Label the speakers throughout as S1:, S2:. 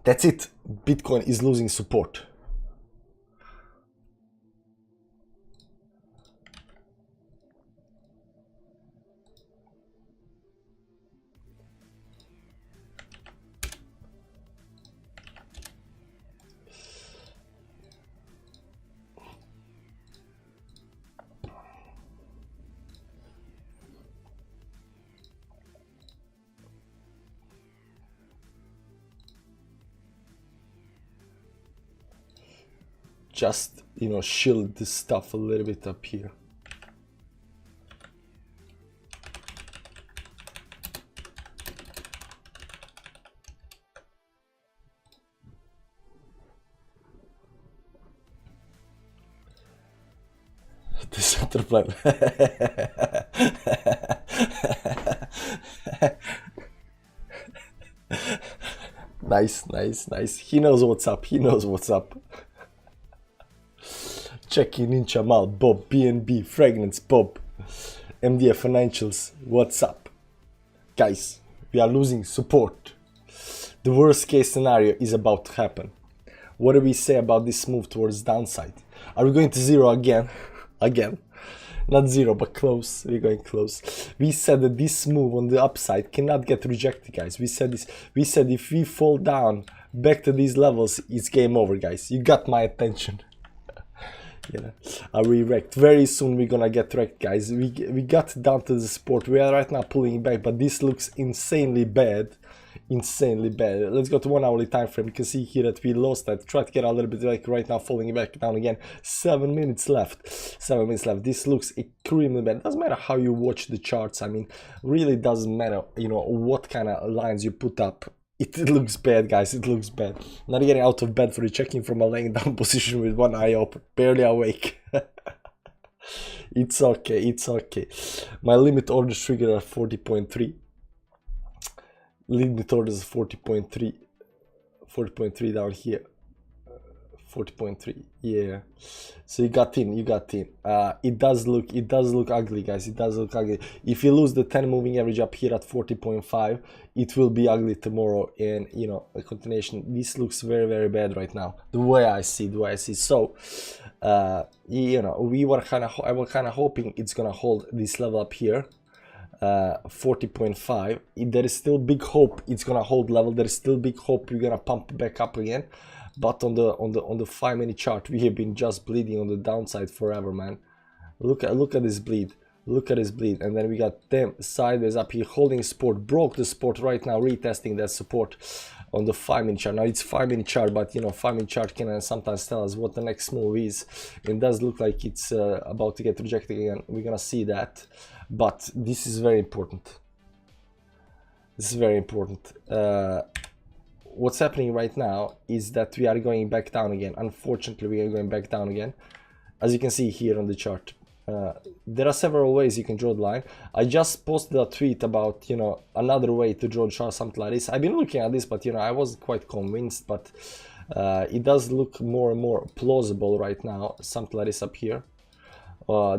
S1: That's it. Bitcoin is losing support. Just, you know, shield this stuff a little bit up here. The center plan. Nice. He knows what's up. Check-in, Ninja Mal, Bob, BNB, Fragments, Bob, MDF Financials, what's up? Guys, we are losing support. The worst case scenario is about to happen. What do we say about this move towards downside? Are we going to zero again? Again? Not zero, but close. We're going close. We said that this move on the upside cannot get rejected, guys. We said this. We said if we fall down back to these levels, it's game over, guys. You got my attention. Yeah, are we wrecked? Very soon we're gonna get wrecked, guys. We got down to the support. We are right now pulling back, but this looks insanely bad. Let's go to 1 hourly time frame. You can see here that we lost that. Try to get a little bit like right now, falling back down again. 7 minutes left. This looks extremely bad. Doesn't matter how you watch the charts. I mean, really doesn't matter, you know, what kind of lines you put up. It looks bad, guys. It looks bad. Not getting out of bed for checking from a laying down position with one eye open, barely awake. It's okay. My limit orders trigger at 40.3. Limit orders 40.3 down here. 40.3, yeah. So you got in. It does look ugly, guys. It does look ugly. If you lose the 10 moving average up here at 40.5, it will be ugly tomorrow. And you know, a continuation. This looks very bad right now. The way I see. So, you know, I was kind of hoping it's gonna hold this level up here. 40.5. There is still big hope it's gonna hold level. There is still big hope we're gonna pump back up again. But on the 5-minute chart, we have been just bleeding on the downside forever, man. Look at this bleed. And then we got them sideways up here holding support, broke the support right now, retesting that support on the 5-minute chart. Now it's 5-minute chart, but you know, 5-minute chart can sometimes tell us what the next move is. It does look like it's about to get rejected again. We're gonna see that, but this is very important. What's happening right now is that we are going back down again. Unfortunately, we are going back down again, as you can see here on the chart. There are several ways you can draw the line. I just posted a tweet about, you know, another way to draw the chart, something like this. I've been looking at this, but you know, I wasn't quite convinced, but it does look more and more plausible right now, something like this up here.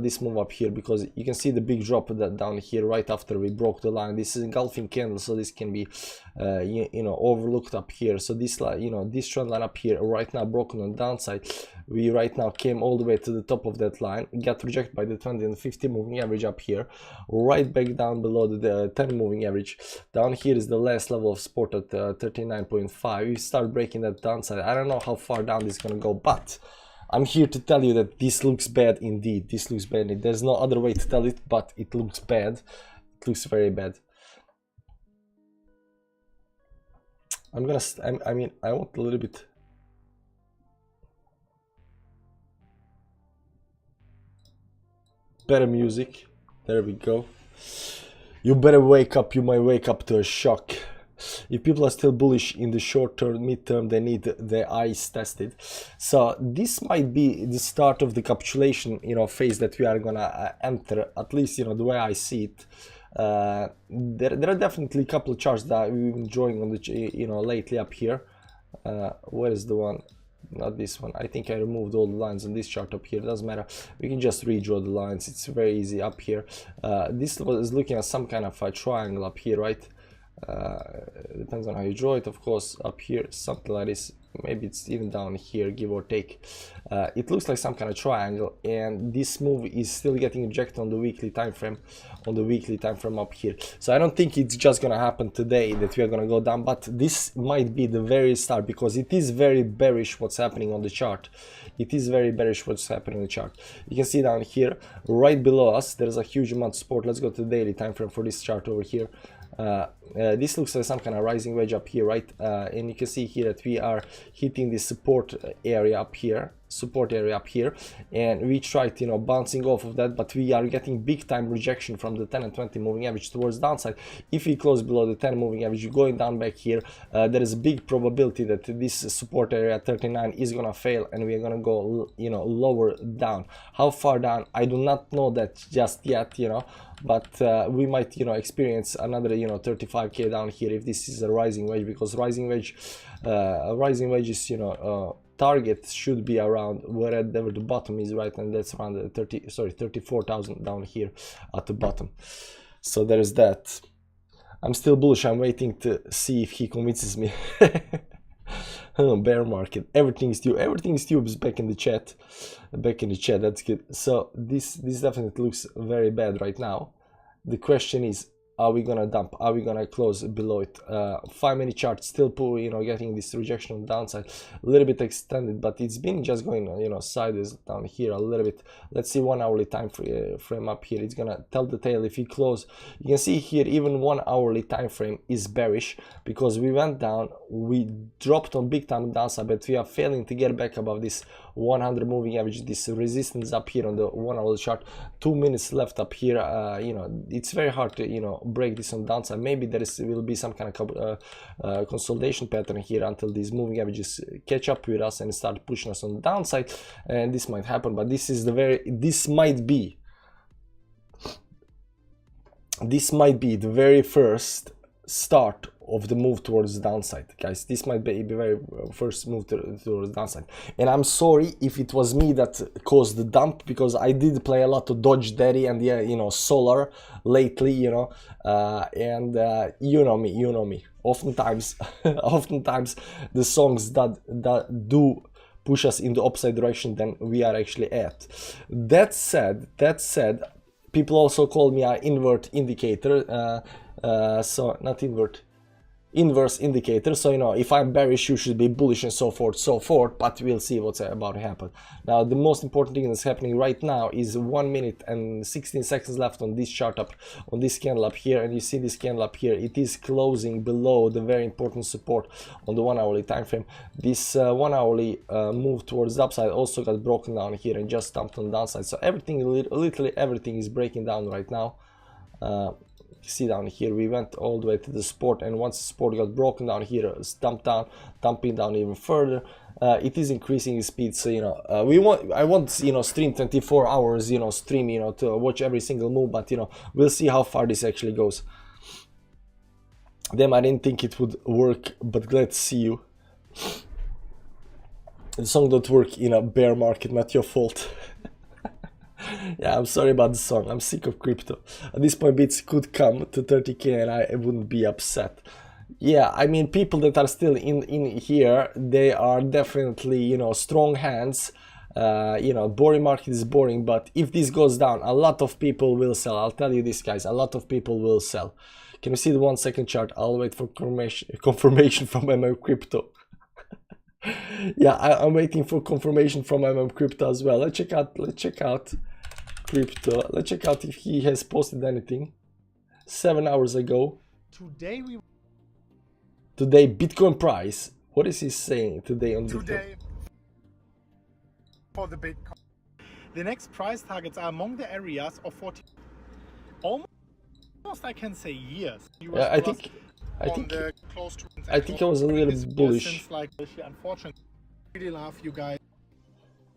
S1: This move up here, because you can see the big drop that down here right after we broke the line. This is engulfing candle, so this can be you know, overlooked up here. So this line, you know, this trend line up here right now broken on the downside. We right now came all the way to the top of that line, got rejected by the 20 and 50 moving average up here, right back down below the 10 moving average. Down here is the last level of support at 39.5. We start breaking that downside. I don't know how far down this is gonna go, but I'm here to tell you that this looks bad indeed. There's no other way to tell it, but it looks bad. It looks very bad. I mean, I want a little bit. Better music. There we go. You better wake up. You might wake up to a shock. If people are still bullish in the short term, mid term, they need their eyes tested. So this might be the start of the capitulation, you know, phase that we are gonna enter. At least, you know, the way I see it. There are definitely a couple of charts that we've been drawing on the, you know, lately up here. Where is the one? Not this one. I think I removed all the lines on this chart up here. Doesn't matter. We can just redraw the lines. It's very easy up here. This was looking at some kind of a triangle up here, right? Depends on how you draw it, of course. Up here, something like this. Maybe it's even down here, give or take. It looks like some kind of triangle, and this move is still getting rejected on the weekly time frame, up here. So I don't think it's just gonna happen today that we are gonna go down, but this might be the very start, because it is very bearish what's happening on the chart. It is very bearish what's happening on the chart. You can see down here, right below us, there's a huge amount of support. Let's go to the daily time frame for this chart over here. This looks like some kind of rising wedge up here, right? And you can see here that we are hitting the support area up here, and we tried, you know, bouncing off of that, but we are getting big time rejection from the 10 and 20 moving average towards downside. If we close below the 10 moving average, you're going down back here, there is a big probability that this support area 39 is gonna fail, and we are gonna go, you know, lower down. How far down, I do not know that just yet, you know, but we might, you know, experience another, you know, 35k down here if this is a rising wedge, because rising wedge is, you know, target should be around wherever the bottom is, right? And that's around the 34,000 down here at the bottom. So there is that. I'm still bullish. I'm waiting to see if he convinces me. Bear market, everything is due. Everything is due is back in the chat. That's good. So this definitely looks very bad right now. The question is, are we gonna dump? Are we gonna close below it? 5-minute chart still getting this rejection on downside, a little bit extended, but it's been just going, you know, sideways down here a little bit. Let's see 1 hourly time frame up here. It's gonna tell the tale. If we close, you can see here even 1 hourly time frame is bearish, because we went down, we dropped on big time downside, but we are failing to get back above this 100 moving average, this resistance up here on the 1 hourly chart. 2 minutes left up here. You know, it's very hard to, you know, break this on downside. Maybe there will be some kind of consolidation pattern here until these moving averages catch up with us and start pushing us on the downside, and this might happen. But this might be the very first start of the move towards the downside, guys. This might be the very first move towards the downside, and I'm sorry if it was me that caused the dump, because I did play a lot of Dodge Daddy and, yeah, you know, Solar lately, you know, and you know me. Oftentimes the songs that do push us in the opposite direction than we are actually at. That said, people also call me an invert indicator. So not inverse indicator. So, you know, if I'm bearish, you should be bullish, and so forth, but we'll see what's about to happen. Now, the most important thing that's happening right now is 1 minute and 16 seconds left on this chart on this candle up here, and you see this candle up here, it is closing below the very important support on the 1 hourly time frame. This 1 hourly move towards the upside also got broken down here and just dumped on the downside. So everything, literally everything is breaking down right now. See down here, we went all the way to the support, and once the support got broken down here, it's dumping down even further. It is increasing in speed. So, you know, I want, you know, stream 24 hours, you know, stream, you know, to watch every single move, but, you know, we'll see how far this actually goes. Damn, I didn't think it would work, but glad to see you. The song don't work in a bear market, not your fault. Yeah, I'm sorry about the song. I'm sick of crypto. At this point, bits could come to 30k and I wouldn't be upset. Yeah, I mean, people that are still in here, they are definitely, you know, strong hands. You know, boring market is boring, but if this goes down, a lot of people will sell. I'll tell you this, guys, a lot of people will sell. Can you see the 1 second chart? I'll wait for confirmation from Crypto. Yeah, I'm waiting for confirmation from Crypto as well. Let's check out Crypto. Let's check out if he has posted anything 7 hours ago. Today Bitcoin price. What is he saying today on Bitcoin?
S2: For the Bitcoin, the next price targets are among the areas of 40, almost I can say years.
S1: I think I was a little bit bullish.
S2: Unfortunately, really love you guys.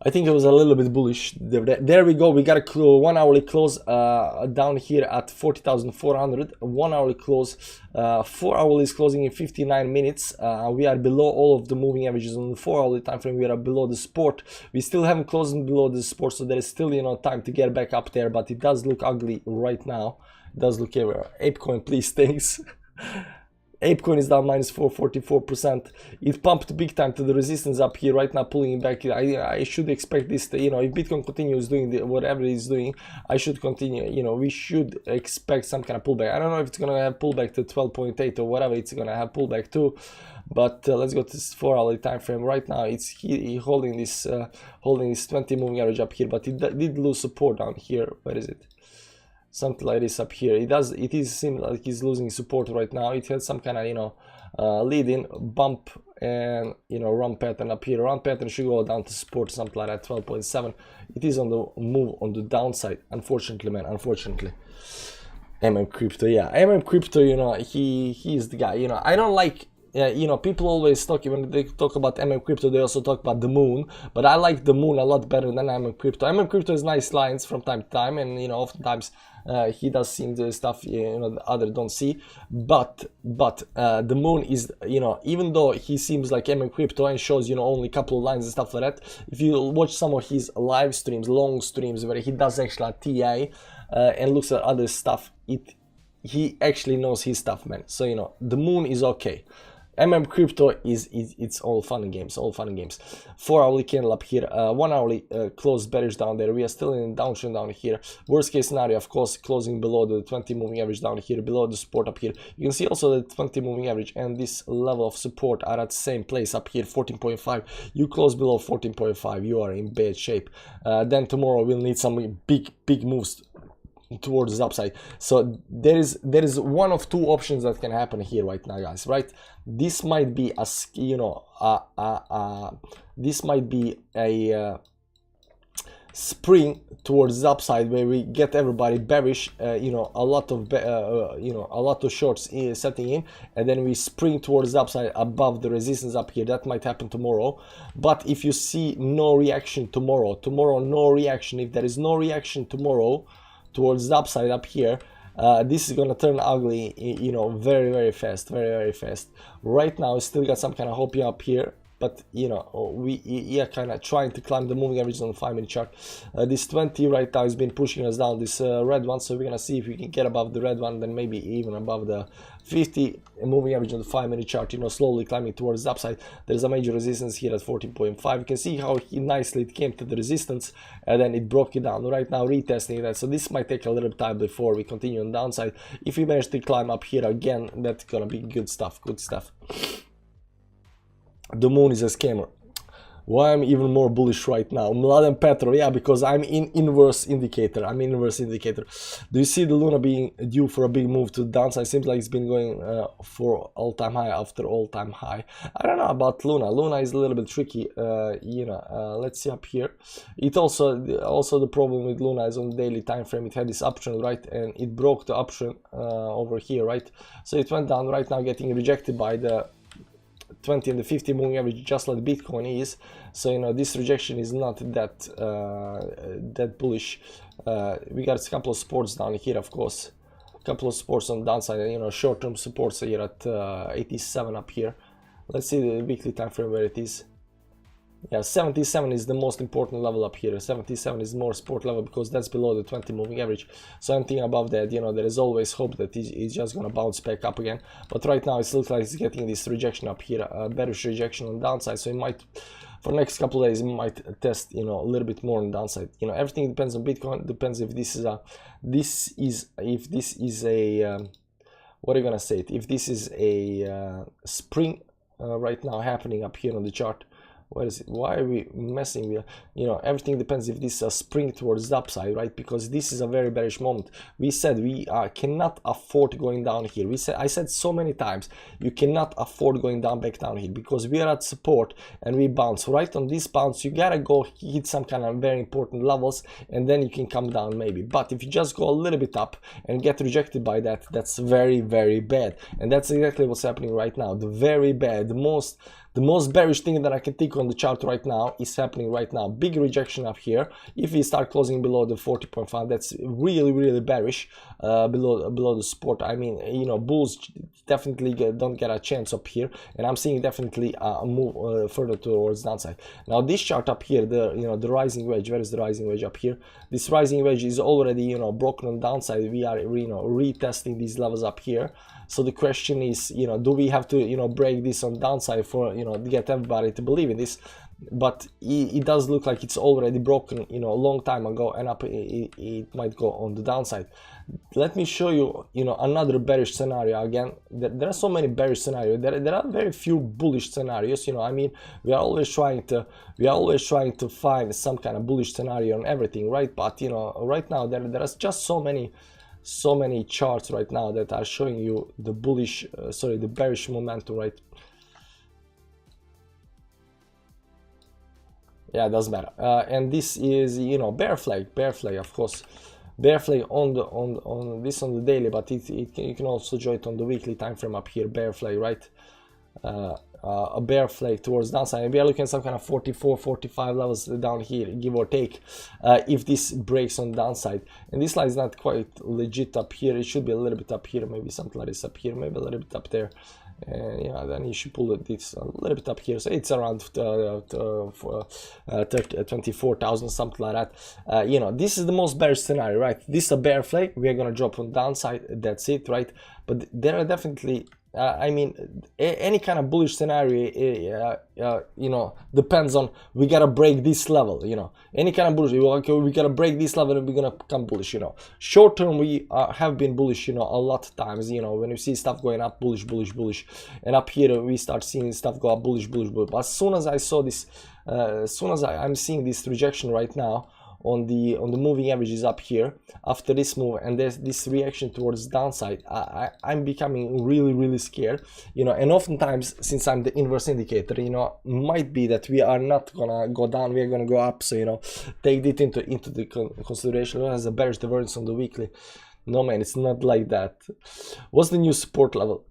S1: I think it was a little bit bullish. There we go. We got a 1 hourly close down here at 40,400. 1 hourly close. 4 hourly is closing in 59 minutes. We are below all of the moving averages on the 4 hourly time frame. We are below the support. We still haven't closed below the support, so there is still, you know, time to get back up there. But it does look ugly right now. It does look everywhere. ApeCoin, please, thanks. ApeCoin is down minus 444%. It pumped big time to the resistance up here right now, pulling it back. I should expect this to, you know, if Bitcoin continues doing whatever it's doing, I should continue, you know, we should expect some kind of pullback. I don't know if it's gonna have pullback to 12.8 or whatever it's gonna have pullback to, but let's go to this 4-hourly time frame. Right now it's he holding this 20 moving average up here, but it did lose support down here. Where is it? Something like this up here. It is seems like he's losing support right now. It had some kind of, you know, lead-in bump and, you know, run pattern up here. Run pattern should go down to support something like that, 12.7. It is on the move on the downside, unfortunately, man, unfortunately. Crypto, yeah, Crypto, you know, he is the guy. You know, I don't like, you know, people always talk, when they talk about Crypto, they also talk about the moon, but I like the moon a lot better than Crypto. Crypto is nice lines from time to time, and, you know, oftentimes he does see the stuff, you know, the other don't see, but the moon is, you know, even though he seems like Crypto and shows, you know, only a couple of lines and stuff like that, if you watch some of his live streams, long streams, where he does actually TI and looks at other stuff, he actually knows his stuff, man. So, you know, the moon is okay. Crypto it's all fun and games, 4-hourly candle up here, 1-hourly closed bearish down there. We are still in downtrend down here. Worst case scenario, of course, closing below the 20 moving average down here, below the support up here. You can see also the 20 moving average and this level of support are at the same place up here, 14.5. You close below 14.5, you are in bad shape. Then tomorrow we'll need some big moves towards the upside. So there is one of two options that can happen here right now, guys, right? This might be a, you know, this might be a spring towards the upside where we get everybody bearish, you know, a lot of shorts setting in, and then we spring towards the upside above the resistance up here. That might happen tomorrow. But if you see no reaction tomorrow, no reaction, if there is no reaction tomorrow towards the upside up here, this is gonna turn ugly, you know, very fast, very fast. Right now, we still got some kind of hope up here, but, you know, we are kind of trying to climb the moving average on the 5-minute chart. This 20 right now has been pushing us down, this red one, so we're gonna see if we can get above the red one, then maybe even above the 50 moving average on the 5-minute chart, you know, slowly climbing towards the upside. There's a major resistance here at 14.5. You can see how nicely it came to the resistance and then it broke it down. Right now retesting that, so this might take a little time before we continue on the downside. If we manage to climb up here again, that's gonna be good stuff. The moon is a scammer. Why I'm even more bullish right now? Mladen Petro, yeah, because I'm in inverse indicator. Do you see the Luna being due for a big move to the downside? Seems like it's been going for all-time high after all-time high. I don't know about Luna. Luna is a little bit tricky. You know, let's see up here. It also the problem with Luna is on the daily time frame. It had this uptrend, right, and it broke the uptrend over here, right? So it went down right now, getting rejected by the 20 and the 50 moving average, just like Bitcoin is. So, you know, this rejection is not that that bullish. We got a couple of supports down here, of course, a couple of supports on the downside, and, you know, short-term supports here at 87 up here. Let's see the weekly time frame where it is. Yeah, 77 is the most important level up here. 77 is more support level because that's below the 20 moving average. So anything above that, you know, there is always hope that it's just gonna bounce back up again. But right now it looks like it's getting this rejection up here, a bearish rejection on the downside. So it might, for the next couple of days, it might test, you know, a little bit more on the downside. You know, everything depends on Bitcoin. Depends if this is a, what are you gonna say it? If this is a spring right now happening up here on the chart. What is it? Why are we messing with, you know, everything depends if this is a spring towards the upside, right? Because this is a very bearish moment. We said we cannot afford going down here. I said so many times, you cannot afford going back down here, because we are at support and we bounce. Right on this bounce, you gotta go hit some kind of very important levels, and then you can come down maybe. But if you just go a little bit up and get rejected by that, that's very bad. And that's exactly what's happening right now. The very bad, the most The most bearish thing that I can think on the chart right now is happening right now. Big rejection up here. If we start closing below the 40.5, that's really bearish. Below the support. I mean, you know, bulls definitely don't get a chance up here, and I'm seeing definitely a move further towards downside. Now this chart up here, the rising wedge. Where is the rising wedge up here? This rising wedge is already, you know, broken on downside. We are, you know, retesting these levels up here. So the question is, you know, do we have to, you know, break this on downside for, you know, to get everybody to believe in this? But it does look like it's already broken, you know, a long time ago, and up it might go on the downside. Let me show you, you know, another bearish scenario. Again, there are so many bearish scenarios. There are very few bullish scenarios. You know, I mean, we are always trying to find some kind of bullish scenario on everything, right? But you know, right now there is just so many charts right now that are showing you the bullish, the bearish momentum, right? Yeah, it doesn't matter. And this is, you know, bear flag, of course, bear flag on the daily, but you can also join it on the weekly time frame up here. Bear flag, right? A bear flag towards downside, and we are looking at some kind of 44, 45 levels down here, give or take, if this breaks on downside. And this line is not quite legit up here. It should be a little bit up here, maybe something like this up here, maybe a little bit up there. And yeah, then you should pull this a little bit up here, so it's around 24,000, something like that. You know, this is the most bearish scenario, right? This is a bear flag. We are gonna drop on downside, that's it, right? But there are definitely I mean, any kind of bullish scenario, you know, depends on, we gotta break this level, you know, any kind of bullish, we gotta break this level and we're gonna become bullish, you know. Short term, we have been bullish, you know, a lot of times, you know, when you see stuff going up, bullish, and up here we start seeing stuff go up, bullish. But as soon as I saw this, as soon as I'm seeing this rejection right now on the moving averages up here, after this move and there's this reaction towards downside, I'm becoming really scared, you know. And oftentimes, since I'm the inverse indicator, you know, might be that we are not gonna go down, we are gonna go up. So, you know, take it into the consideration as a bearish divergence on the weekly. No man, it's not like that. What's the new support level?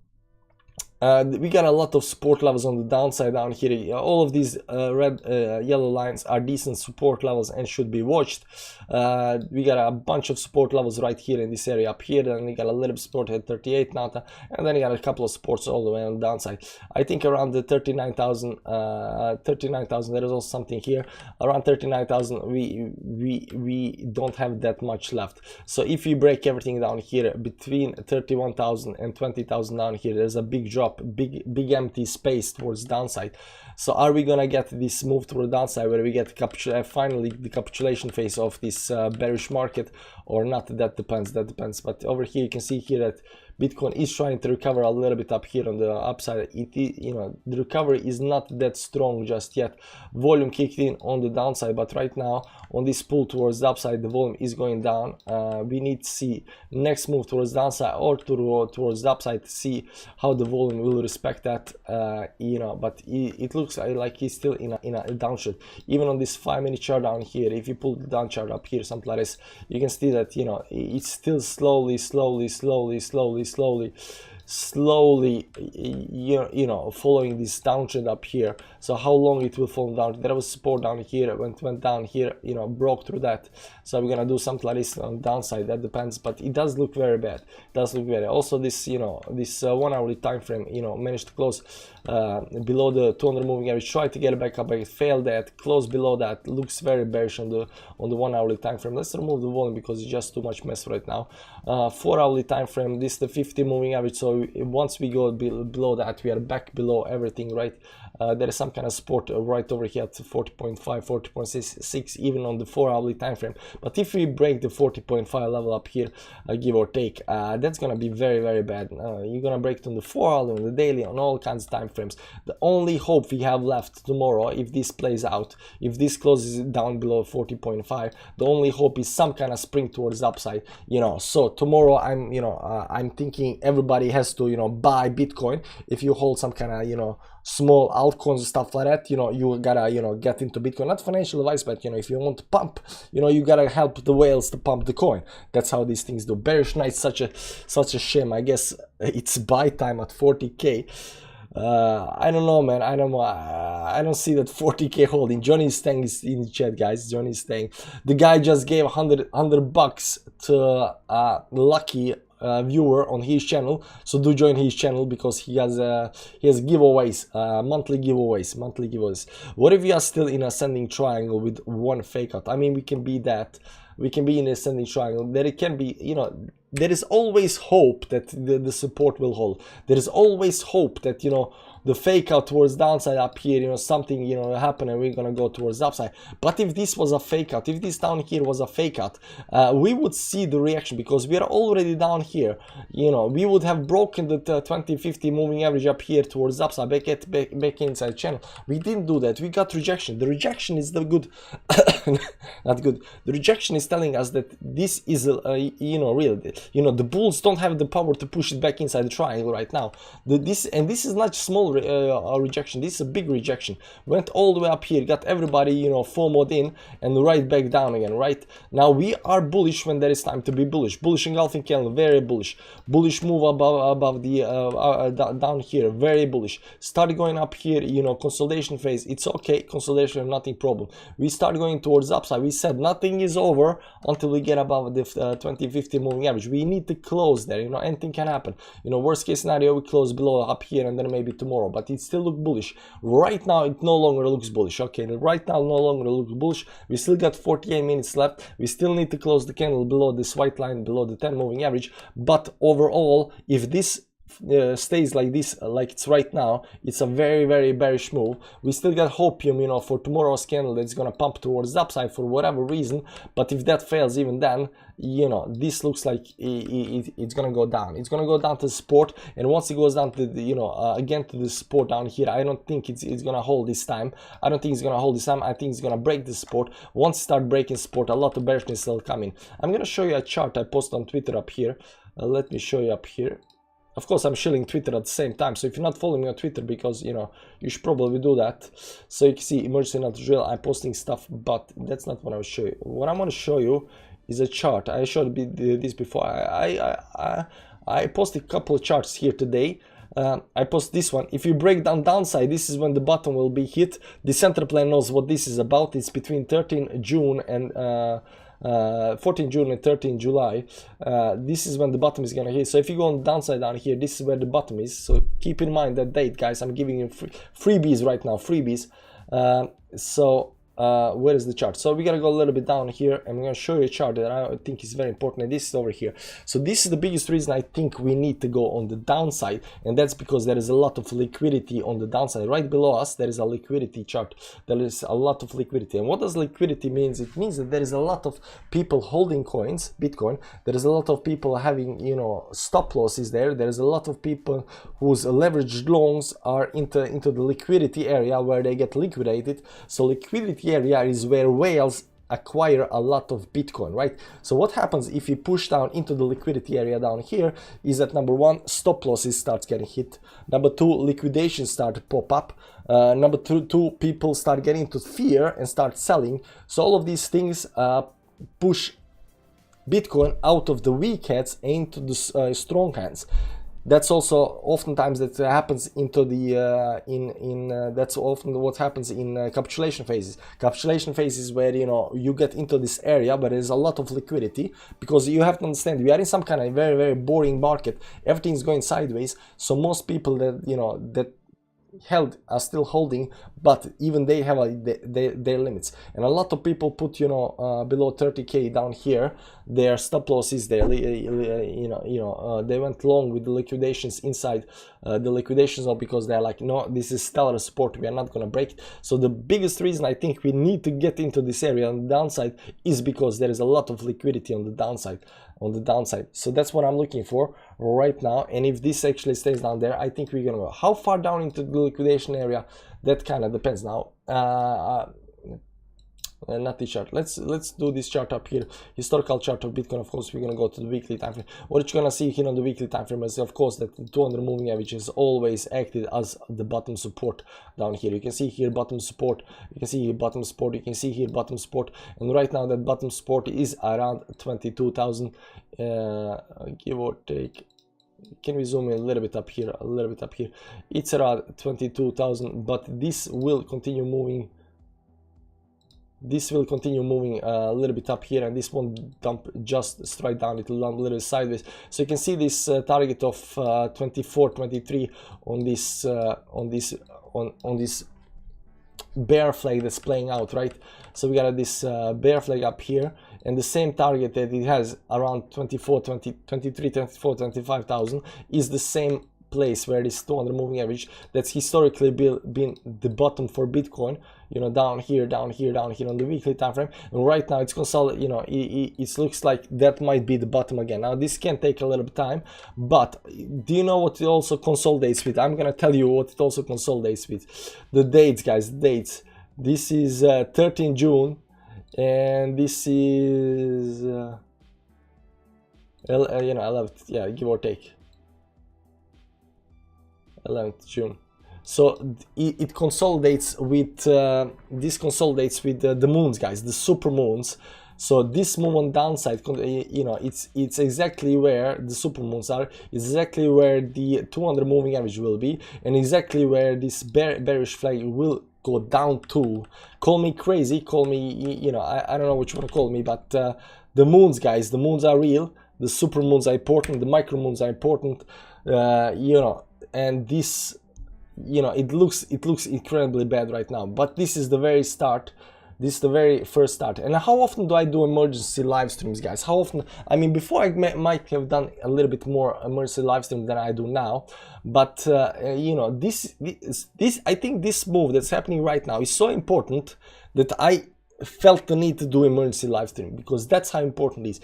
S1: We got a lot of support levels on the downside down here. All of these yellow lines are decent support levels and should be watched. We got a bunch of support levels right here in this area up here. Then we got a little support at 38 now, and then we got a couple of supports all the way on the downside. I think around the 39,000, there is also something here around 39,000. We don't have that much left. So if we break everything down here between 31,000 and 20,000 down here, there's a big drop, big empty space towards downside. So are we gonna get this move toward the downside where we get finally the capitulation phase of this bearish market or not? That depends. But over here you can see here that Bitcoin is trying to recover a little bit up here on the upside. You know, the recovery is not that strong just yet. Volume kicked in on the downside, but right now on this pull towards the upside, the volume is going down. We need to see next move towards the downside or towards the upside to see how the volume will respect that. You know, but it looks like he's still in a downshift. Even on this 5-minute chart down here, if you pull the down chart up here, something like this, you can see that, you know, it's still slowly, you know, following this downtrend up here. So how long it will fall down? There was support down here, went down here, you know, broke through that. So we're gonna do something like this on downside. That depends, but it does look very bad. Also this, you know, this 1 hourly time frame, you know, managed to close below the 200 moving average. Tried to get it back up, but it failed that. Close below that. Looks very bearish on the 1 hourly time frame. Let's remove the volume because it's just too much mess right now. 4 hourly time frame. This is the 50 moving average. So once we go below that, we are back below everything, right? There is some kind of support right over here at 40.5, 40.6, even on the 4 hourly time frame. But if we break the 40.5 level up here, give or take, that's gonna be very bad. You're gonna break it on the 4 hourly, on the daily, on all kinds of time frames. The only hope we have left tomorrow, if this plays out, if this closes down below 40.5, the only hope is some kind of spring towards the upside, you know. So tomorrow I'm thinking everybody has to, you know, buy Bitcoin. If you hold some kind of, you know, small altcoins and stuff like that, you know, you gotta, you know, get into Bitcoin. Not financial advice, but, you know, if you want to pump, you know, you gotta help the whales to pump the coin. That's how these things do. Bearish night, such a shame. I guess it's buy time at 40k. I don't know, man. I don't know. I don't see that 40k holding. Johnny is staying in the chat, guys. Johnny is staying. The guy just gave 100 bucks to Lucky viewer on his channel, so do join his channel because he has giveaways, monthly giveaways. What if we are still in ascending triangle with one fake out? I mean, we can be that. We can be in ascending triangle. There it can be, you know, there is always hope that the support will hold. There is always hope that, you know, the fake out towards downside up here, you know, something, you know, happen and we're gonna go towards upside. But if this was a fake out, if this down here was a fake out, we would see the reaction because we are already down here. You know, we would have broken the 20-50 moving average up here towards upside, back inside channel. We didn't do that. We got rejection. The rejection is the good, not good. The rejection is telling us that this is you know, real. You know, the bulls don't have the power to push it back inside the triangle right now. This is not small rejection. This is a big rejection. Went all the way up here, got everybody, you know, FOMO'd in and right back down again. Right now we are bullish when there is time to be bullish. Bullish engulfing candle, very bullish. Bullish move above the down here, very bullish. Started going up here, you know, consolidation phase. It's okay, consolidation, nothing problem. We start going towards upside. We said nothing is over until we get above the 20-50 moving average. We need to close there. You know, anything can happen. You know, worst case scenario, we close below up here and then maybe tomorrow, but it still looks bullish. Right now it no longer looks bullish. Okay, right now no longer looks bullish. We still got 48 minutes left. We still need to close the candle below this white line, below the 10 moving average. But overall, if this stays like this, like it's right now, it's a very bearish move. We still got hopium, you know, for tomorrow's candle that's gonna pump towards the upside for whatever reason. But if that fails, even then, you know, this looks like it's gonna go down. It's gonna go down to support, and once it goes down to the, you know, again to the support down here, I don't think it's gonna hold this time. I don't think it's gonna hold this time. I think it's gonna break the support. Once it start breaking support, a lot of bearishness will come in. I'm gonna show you a chart I posted on Twitter up here. Let me show you up here. Of course, I'm shilling Twitter at the same time, so if you're not following me on Twitter, because, you know, you should probably do that. So you can see emergency not drill. I'm posting stuff, but that's not what I will show you. What I'm going to show you is a chart. I showed this before. I posted a couple of charts here today. I post this one. If you break down downside, this is when the bottom will be hit. The center plan knows what this is about. It's between 13 June and 14 June and 13 July. This is when the bottom is gonna hit. So if you go on the downside down here, this is where the bottom is. So keep in mind that date, guys. I'm giving you freebies right now, freebies. Where is the chart? So we gotta go a little bit down here, and I'm gonna show you a chart that I think is very important, and this is over here. So this is the biggest reason I think we need to go on the downside, and that's because there is a lot of liquidity on the downside. Right below us there is a liquidity chart. There is a lot of liquidity. And what does liquidity means? It means that there is a lot of people holding coins, Bitcoin. There is a lot of people having, you know, stop losses there. There is a lot of people whose leveraged loans are into the liquidity area where they get liquidated. So liquidity area is where whales acquire a lot of Bitcoin, right? So what happens if you push down into the liquidity area down here is that number one, stop losses starts getting hit. Number two, liquidations start to pop up. Number two, people start getting into fear and start selling. So all of these things push Bitcoin out of the weak hands into the strong hands. That's also oftentimes that happens into the that's often what happens in capitulation phases. Capitulation phases where, you know, you get into this area where there's a lot of liquidity, because you have to understand we are in some kind of very boring market. Everything's going sideways, so most people that, you know, that held are still holding, but even they have their limits. And a lot of people put, you know, below 30k down here their stop losses there. They went long with the liquidations inside the liquidations, or because they're like, no, this is stellar support, we are not going to break it. So the biggest reason I think we need to get into this area on the downside is because there is a lot of liquidity on the downside. So that's what I'm looking for right now. And if this actually stays down there, I think we're gonna go. How far down into the liquidation area, that kind of depends now. Not this chart. Let's do this chart up here, historical chart of Bitcoin. Of course, we're gonna go to the weekly time frame. What you're gonna see here on the weekly time frame is, of course, that the 200 moving average is always acted as the bottom support down here. You can see here bottom support, you can see here bottom support, you can see here bottom support, and right now that bottom support is around 22,000, give or take. can we zoom in a little bit up here, a little bit up here? It's around 22,000, but this will continue moving. This will continue moving a little bit up here, and this won't dump just straight down. It will dump a little sideways. So you can see this target of 24, 23 on this bear flag that's playing out, right? So we got this bear flag up here, and the same target that it has around 24, 20, 23, 24, 25,000 is the same place where this 200 moving average that's historically been the bottom for Bitcoin, you know, down here, down here, down here on the weekly time frame. And right now it's consolidated, you know, it looks like that might be the bottom again. Now this can take a little bit of time, but do you know what it also consolidates with? I'm gonna tell you what it also consolidates with. The dates, guys, the dates. This is 13 June, and this is you know, 11th, yeah, give or take 11th June. So it consolidates with this consolidates with the moons, guys, the super moons. So this move on downside, you know, it's exactly where the super moons are, exactly where the 200 moving average will be, and exactly where this bearish flag will go down to. Call me crazy, call me, you know, I don't know what you want to call me, but the moons, guys, the moons are real. The super moons are important, the micro moons are important, you know, and this, you know, it looks incredibly bad right now, but this is the very start. This is the very first start. And how often do I do emergency live streams, guys? How often? I mean, before I might have done a little bit more emergency live streams than I do now, but you know, this I think this move that's happening right now is so important that I felt the need to do emergency live stream, because that's how important it is.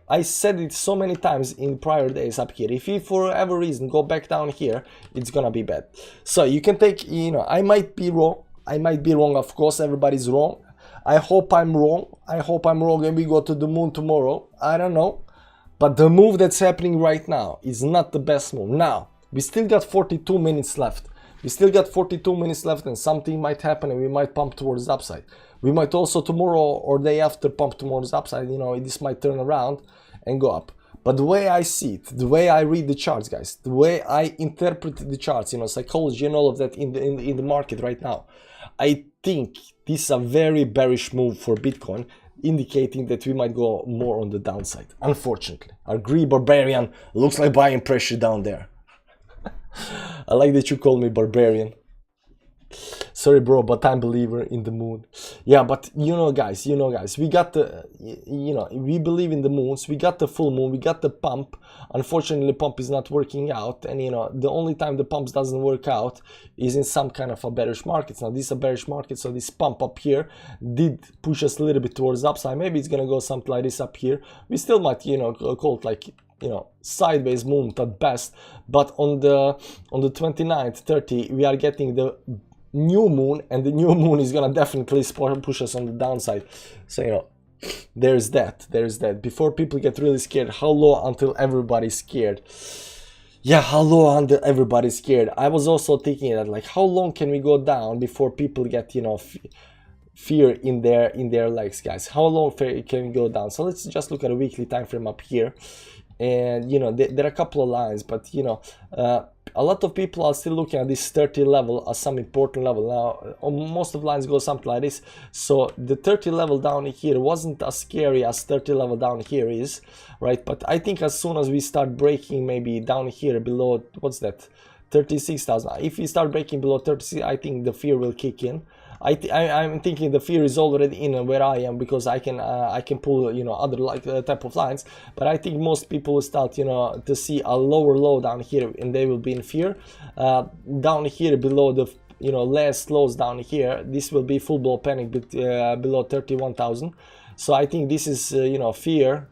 S1: I said it so many times in prior days up here. If you for whatever reason go back down here, it's gonna be bad. So you can take, you know, I might be wrong. I might be wrong, of course, everybody's wrong. I hope I'm wrong. I hope I'm wrong and we go to the moon tomorrow. I don't know. But the move that's happening right now is not the best move. Now, we still got 42 minutes left. We still got 42 minutes left, and something might happen and we might pump towards the upside. We might also tomorrow or day after pump towards the upside. You know, this might turn around and go up. But the way I see it, the way I read the charts, guys, the way I interpret the charts, you know, psychology and all of that in the market right now, I think this is a very bearish move for Bitcoin, indicating that we might go more on the downside. Unfortunately, our Greek barbarian looks like buying pressure down there. I like that you call me barbarian. Sorry, bro, but I'm a believer in the moon. Yeah, but you know, guys, we got the, you know, we believe in the moons. We got the full moon, we got the pump. Unfortunately, the pump is not working out, and you know, the only time the pump doesn't work out is in some kind of a bearish market. Now, this is a bearish market, so this pump up here did push us a little bit towards the upside. Maybe it's gonna go something like this up here. We still might, you know, call it like, you know, sideways moon at best. But on the 29th, 30, we are getting the new moon, and the new moon is gonna definitely push us on the downside. So, you know, there's that. Before people get really scared, how low until everybody's scared? Yeah, how low until everybody's scared? I was also thinking that, like, how long can we go down before people get, you know, fear in their legs, guys? How long can we go down? So let's just look at a weekly time frame up here. And you know, there are a couple of lines, but you know, a lot of people are still looking at this 30 level as some important level. Now, most of the lines go something like this. So the 30 level down here wasn't as scary as 30 level down here is, right? But I think as soon as we start breaking maybe down here below, what's that, 36,000, if we start breaking below 36, I think the fear will kick in. I'm thinking the fear is already in where I am, because I can pull, you know, other type of lines. But I think most people will start, you know, to see a lower low down here, and they will be in fear. Down here below the, you know, last lows down here, this will be full blown panic below 31,000. So I think this is you know, fear.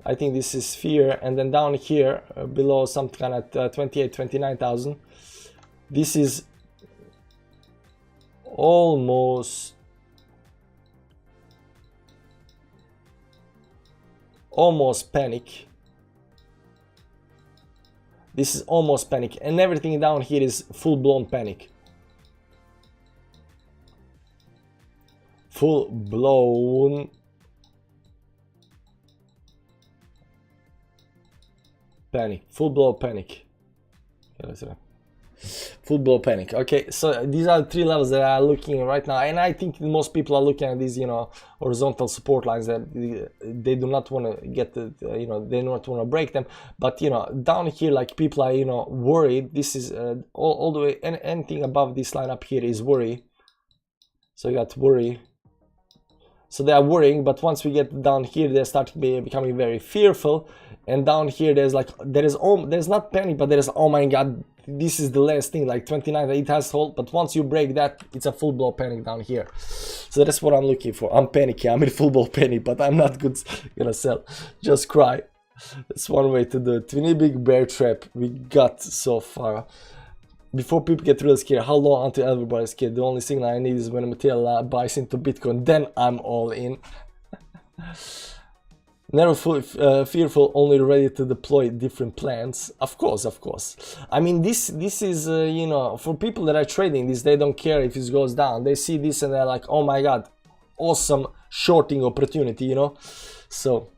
S1: I think this is fear, and then down here below something kind of 28, 29,000. This is almost panic. This is almost panic, and everything down here is full-blown panic. Full-blown Panic, full blow panic. Full blow panic. Okay, so these are the 3 levels that are looking right now, and I think most people are looking at these, you know, horizontal support lines that they do not want to get the, you know, they do not want to break them. But you know, down here, like, people are, you know, worried. This is all the way, and anything above this line up here is worry. So you got worry. So they are worrying, but once we get down here, they start becoming very fearful. And down here, there's like, there's not panic, but there's, oh my god, this is the last thing, like 29, it has hold. But once you break that, it's a full blow panic down here. So that's what I'm looking for. I'm panicking, I'm in full blow panic, but I'm not gonna sell. Just cry. That's one way to do it. We need big bear trap we got so far. Before people get real scared, how long until everybody's scared? The only signal I need is when a material buys into Bitcoin, then I'm all in. Never fearful, only ready to deploy different plans. Of course, of course. I mean, this is, you know, for people that are trading this, they don't care if it goes down. They see this and they're like, oh my god, awesome shorting opportunity, you know. So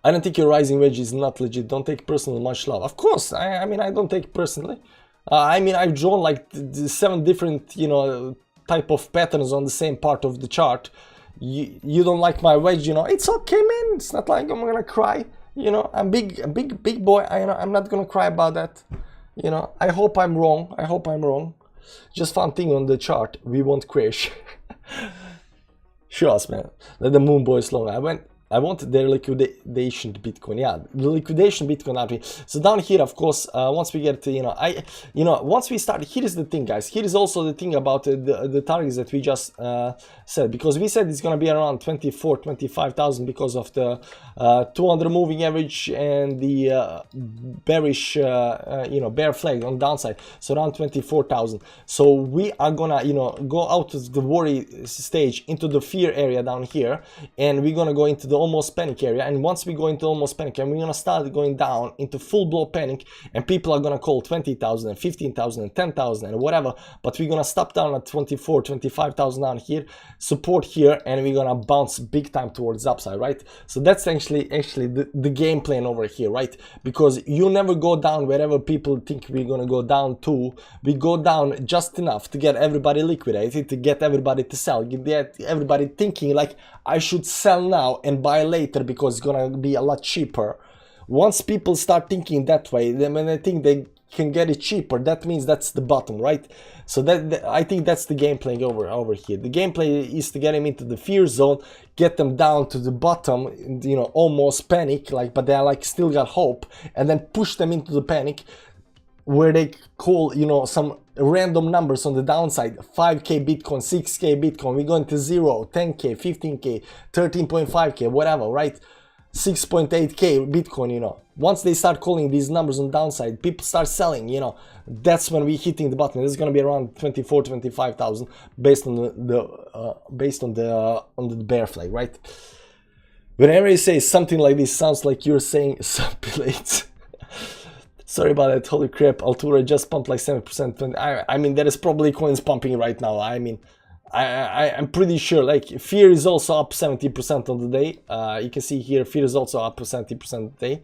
S1: I don't think your rising wedge is not legit. Don't take personal, much love. Of course, I mean, I don't take it personally. I mean, I've drawn like 7 different, you know, type of patterns on the same part of the chart. You don't like my wedge, you know, it's okay, man. It's not like I'm gonna cry, you know. I'm big boy. You know, I'm not gonna cry about that, you know. I hope I'm wrong. I hope I'm wrong. Just fun thing on the chart, we won't crash. Sure, man. Let the moon boys long. I want their liquidation Bitcoin. Yeah, the liquidation Bitcoin out here. So down here, of course, once we get to, you know, once we start, here is the thing, guys. Here is also the thing about the targets that we just said, because we said it's gonna be around 25,000 because of the 200 moving average and the bearish, you know, bear flag on downside. So around 24,000. So we are gonna, you know, go out of the worry stage into the fear area down here, and we're gonna go into the almost panic area. And once we go into almost panic, and we're gonna start going down into full blow panic, and people are gonna call 20,000 and 15,000 and 10,000 and whatever, but we're gonna stop down at 24, 25,000 down here, support here, and we're gonna bounce big time towards the upside, right? So that's actually the game plan over here, right? Because you never go down wherever people think we're gonna go down to. We go down just enough to get everybody liquidated, to get everybody to sell, get everybody thinking like, I should sell now and buy later because it's gonna be a lot cheaper. Once people start thinking that way, then when they think they can get it cheaper, that means that's the bottom, right? So that I think that's the game playing over here. The gameplay is to get them into the fear zone, get them down to the bottom, you know, almost panic, like, but they're like still got hope, and then push them into the panic where they call, you know, some random numbers on the downside, 5k Bitcoin, 6k Bitcoin, we're going to 0, 10k, 15k, 13.5k, whatever, right? 6.8k Bitcoin, you know. Once they start calling these numbers on downside, people start selling, you know. That's when we're hitting the bottom. This is going to be around 24, 25,000 based on the bear flag, right? Whenever you say something like this, sounds like you're saying subplate. Sorry about that. Holy crap, Altura just pumped like 7%. I mean, there is probably coins pumping right now. I mean, I'm pretty sure, like, fear is also up 70% on the day. You can see here, fear is also up 70% on the day.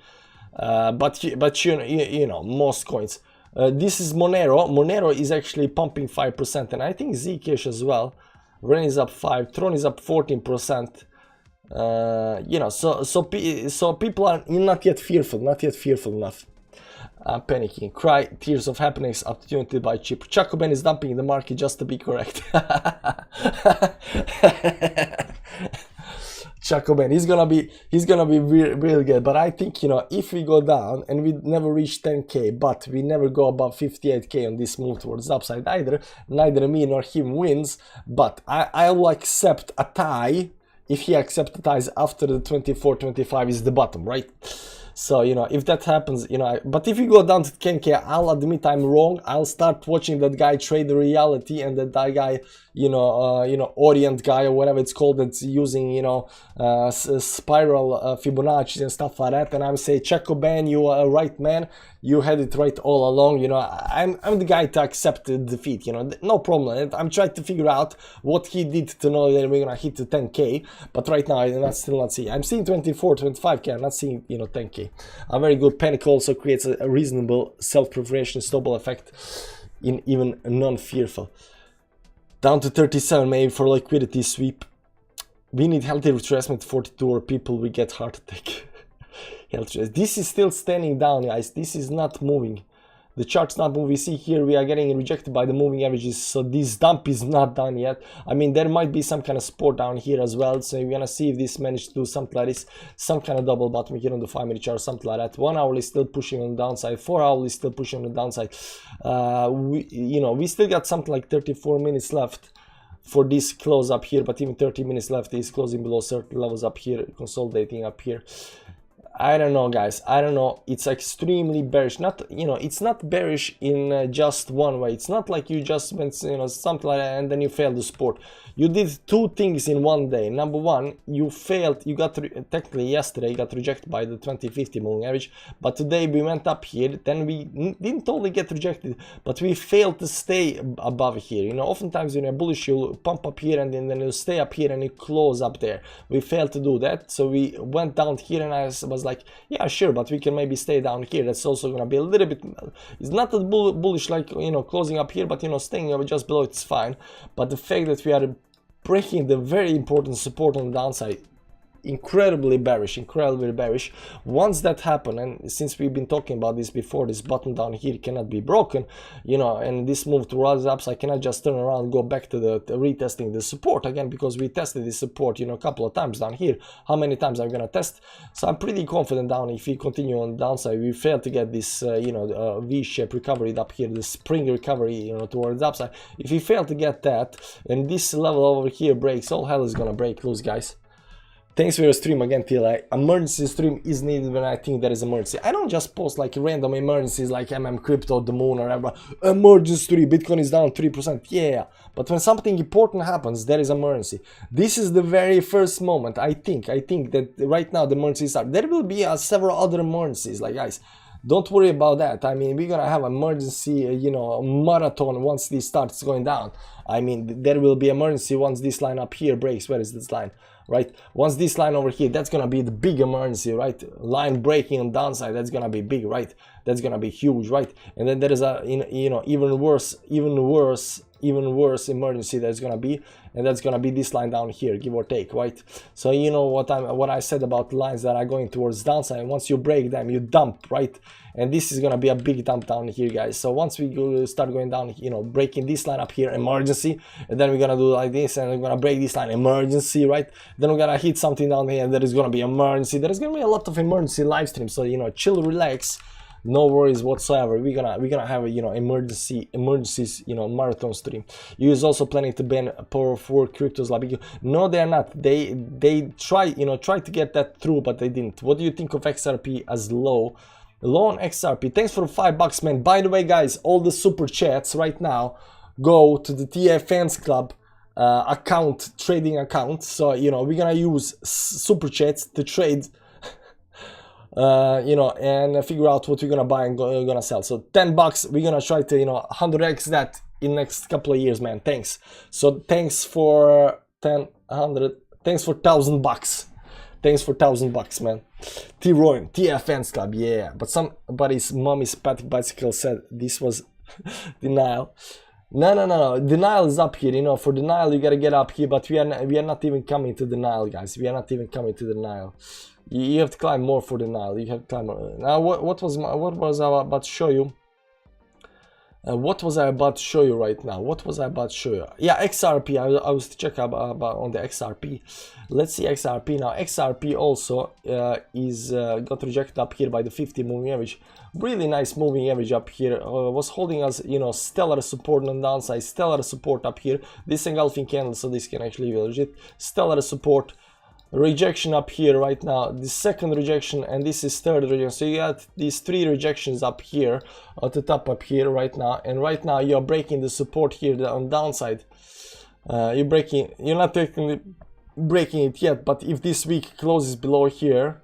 S1: But you know, most coins. This is Monero. Monero is actually pumping 5%, and I think Zcash as well. Ren is up 5%, Tron is up 14%. You know, so people are not yet fearful enough. Panicking, cry, tears of happiness, opportunity to buy cheap. Chaco Ben is dumping in the market, just to be correct. Chaco Ben, he's gonna be real good. But I think, you know, if we go down and we never reach 10k, but we never go above 58k on this move towards the upside either, neither me nor him wins. But I will accept a tie if he accepts the ties after the 24-25 is the bottom, right? So, you know, if that happens, you know, but if you go down to 10k, I'll admit I'm wrong. I'll start watching that guy trade the reality, and that guy, you know, Orient guy or whatever it's called, that's using, you know, spiral Fibonacci and stuff like that. And I'm saying, Chaco Ben, you are a right man. You had it right all along. You know, I'm the guy to accept the defeat. You know, no problem. I'm trying to figure out what he did to know that we're gonna hit the 10k. But right now, I'm still not seeing. I'm seeing 24, 25k. I'm not seeing, you know, 10k. okay. A very good panic also creates a reasonable self-preparation snowball effect in even non-fearful. Down to 37 maybe for liquidity sweep. We need healthy retracement 42 or people we get heart attack. This is still standing down, guys. This is not moving. The chart's not moving. We see here we are getting rejected by the moving averages, so this dump is not done yet. I mean, there might be some kind of support down here as well, so we're gonna see if this managed to do something like this, some kind of double bottom here on the 5-minute chart, something like that. 1 hour is still pushing on the downside, 4 hour is still pushing on the downside. We still got something like 34 minutes left for this close up here, but even 30 minutes left is closing below certain levels up here, consolidating up here. I don't know, guys. I don't know. It's extremely bearish. Not, it's not bearish in just one way. It's not like you just went, something like that and then you failed the support. You did two things in one day. Number one, you failed. You got technically yesterday you got rejected by the 20-50 moving average, but today we went up here. Then we didn't totally get rejected, but we failed to stay above here. Oftentimes when you're bullish, you'll pump up here and then you stay up here and you close up there. We failed to do that, so we went down here and I was like, yeah, sure, but we can maybe stay down here. That's also gonna be a little bit, it's not as bullish like closing up here, but staying just below it's fine. But the fact that we are breaking the very important support on the downside, incredibly bearish. Once that happened, and since we've been talking about this before, this bottom down here cannot be broken, and this move towards the upside, I cannot just turn around and go back to the retesting the support again, because we tested this support a couple of times down here. How many times are we gonna test? So I'm pretty confident down if we continue on the downside. We failed to get this V-shaped recovery up here, the spring recovery towards the upside. If we fail to get that and this level over here breaks, all hell is gonna break loose, guys. Thanks for your stream again, TLI. Emergency stream is needed when I think there is emergency. I don't just post like random emergencies like Crypto, the moon, or whatever. Emergency, Bitcoin is down 3%. Yeah, but when something important happens, there is emergency. This is the very first moment. I think that right now the emergencies are. There will be several other emergencies, like guys. Don't worry about that. I mean, we're gonna have emergency, marathon once this starts going down. I mean, there will be emergency once this line up here breaks. Where is this line? Right? Once this line over here, that's gonna be the big emergency, right? Line breaking on downside, that's gonna be big, right? That's gonna be huge, right? And then there is a, even worse emergency that's gonna be, and that's gonna be this line down here, give or take, right? So what I said about lines that are going towards downside. Once you break them, you dump, right? And this is gonna be a big dump down here, guys. So once we start going down, breaking this line up here, emergency, and then we're gonna do like this, and we're gonna break this line, emergency, right? Then we're gonna hit something down here, and there is gonna be emergency. There is gonna be a lot of emergency live streams. So chill, relax. No worries whatsoever. We're gonna have emergencies, marathon stream. You is also planning to ban Power 4 cryptos like no, they're not. They try to get that through, but they didn't. What do you think of XRP as low on XRP? Thanks for the $5, man. By the way, guys, all the super chats right now go to the TF Fans Club trading account. So we're gonna use super chats to trade. And figure out what we're gonna buy and gonna sell. So $10, we're gonna try to 100x that in next couple of years, man. Thanks. So thanks for 1,000 bucks. Thanks for $1,000, man. T Royan, TF Fans Club, yeah. But somebody's mommy's bicycle said this was denial. No. Denial is up here. For denial you gotta get up here, but we are not even coming to denial, guys. We are not even coming to denial. You have to climb more for denial. You have to climb more. Now, what was I about to show you? What was I about to show you right now? What was I about to show you? Yeah, XRP. I was to check about on the XRP. Let's see XRP now. XRP also got rejected up here by the 50 moving average. Really nice moving average up here. Was holding us, stellar support on the downside. Stellar support up here. This engulfing candle, so this can actually be legit. Stellar support. Rejection up here right now, the second rejection, and this is third rejection. So you got these three rejections up here at the top up here right now, and right now you're breaking the support here on downside. You're not technically breaking it yet, but if this week closes below here,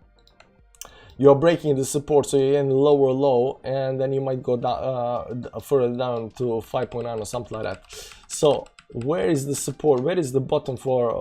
S1: you're breaking the support, so you're in lower low, and then you might go down further down to 5.9 or something like that. So where is the support? Where is the bottom for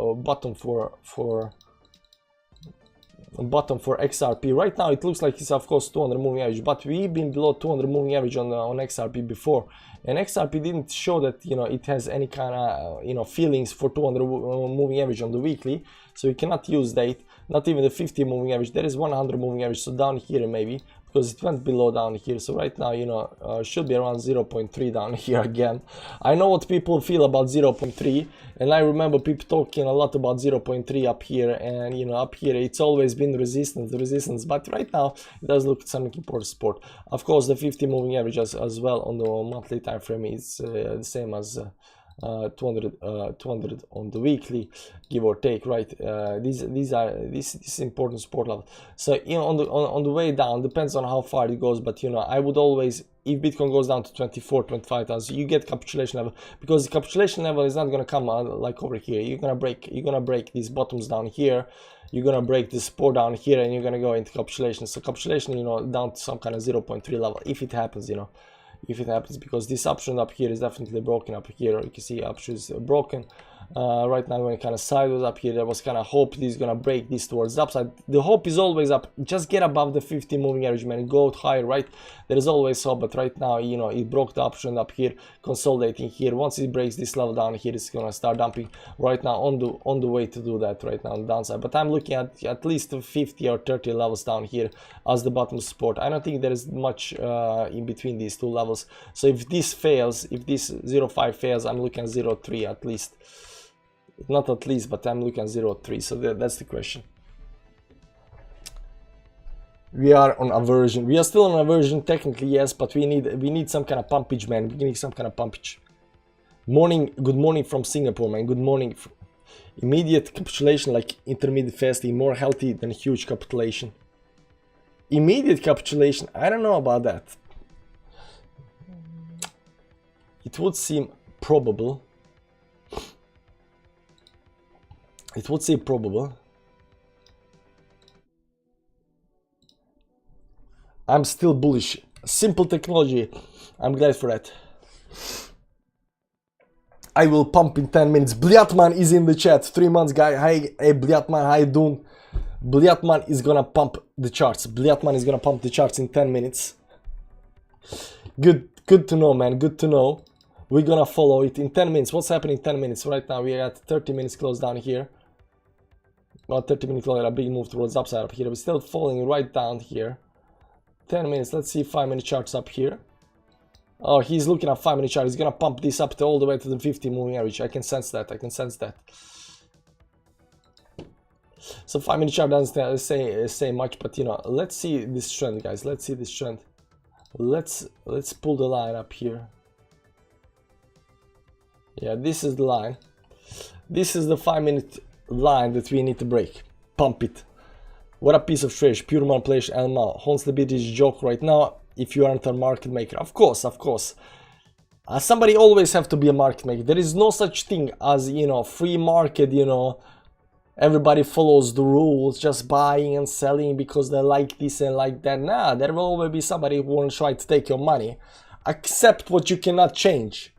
S1: bottom for XRP. Right now it looks like it's of course 200 moving average, but we've been below 200 moving average on XRP before, and XRP didn't show that, you know, it has any kind of, you know, feelings for 200 moving average on the weekly, so you cannot use that, not even the 50 moving average. There is 100 moving average, so down here maybe, because it went below down here. So right now, you know, should be around 0.3 down here again. I know what people feel about 0.3, and I remember people talking a lot about 0.3 up here, and you know, up here it's always been resistance, but right now it does look something important support. Of course, the 50 moving average as well on the monthly time frame is the same as 200 on the weekly, give or take, right? This is important support level. So, you know, on the way down, depends on how far it goes, but you know, I would always, if Bitcoin goes down to 25,000, you get capitulation level, because the capitulation level is not going to come like over here. You're gonna break these bottoms down here, you're gonna break the support down here, and you're gonna go into capitulation. So capitulation, you know, down to some kind of 0.3 level, if it happens, you know, if it happens, because this option up here is definitely broken up here. You can see option is broken. Right now we're kind of sideways up here. There was kind of hope this is gonna break this towards the upside. The hope is always up. Just get above the 50 moving average, man. Go higher, right? There is always hope, but right now, you know, it broke the option up here, consolidating here. Once it breaks this level down here, it's gonna start dumping right now on the way to do that right now on the downside. But I'm looking at least 50 or 30 levels down here as the bottom support. I don't think there is much in between these two levels. So if this fails, if this 0.5 fails, I'm looking at 0.3 at least. Not at least, but I'm looking at 0.3. So that's the question. We are on aversion. We are still on aversion technically, yes, but we need some kind of pumpage, man. We need some kind of pumpage. Good morning from Singapore, man. Good morning. Immediate capitulation, like intermediate fasting, more healthy than huge capitulation. Immediate capitulation, I don't know about that. It would seem probable. It would seem probable. I'm still bullish. Simple technology. I'm glad for that. I will pump in 10 minutes. Bliatman is in the chat. 3 months guy. Hi, hey Bliatman, how you doing? Bliatman is gonna pump the charts. Bliatman is gonna pump the charts in 10 minutes. Good to know, man. Good to know. We're gonna follow it in 10 minutes. What's happening in 10 minutes? Right now we're at 30 minutes close down here. About 30 minutes close, a big move towards upside up here. We're still falling right down here. 10 minutes. Let's see 5-minute charts up here. Oh, he's looking at 5-minute chart. He's gonna pump this up to all the way to the 50 moving average. I can sense that. I can sense that. So 5-minute chart doesn't say much, but you know, let's see this trend, guys. Let's see this trend. Let's pull the line up here. Yeah, this is the line. This is the 5-minute line that we need to break. Pump it. What a piece of trash. Pure manipulation. Elma. Holds the bit is joke right now. If you aren't a market maker, of course. Somebody always have to be a market maker. There is no such thing as, you know, free market, you know, everybody follows the rules, just buying and selling because they like this and like that. Nah, there will always be somebody who won't try to take your money. Accept what you cannot change.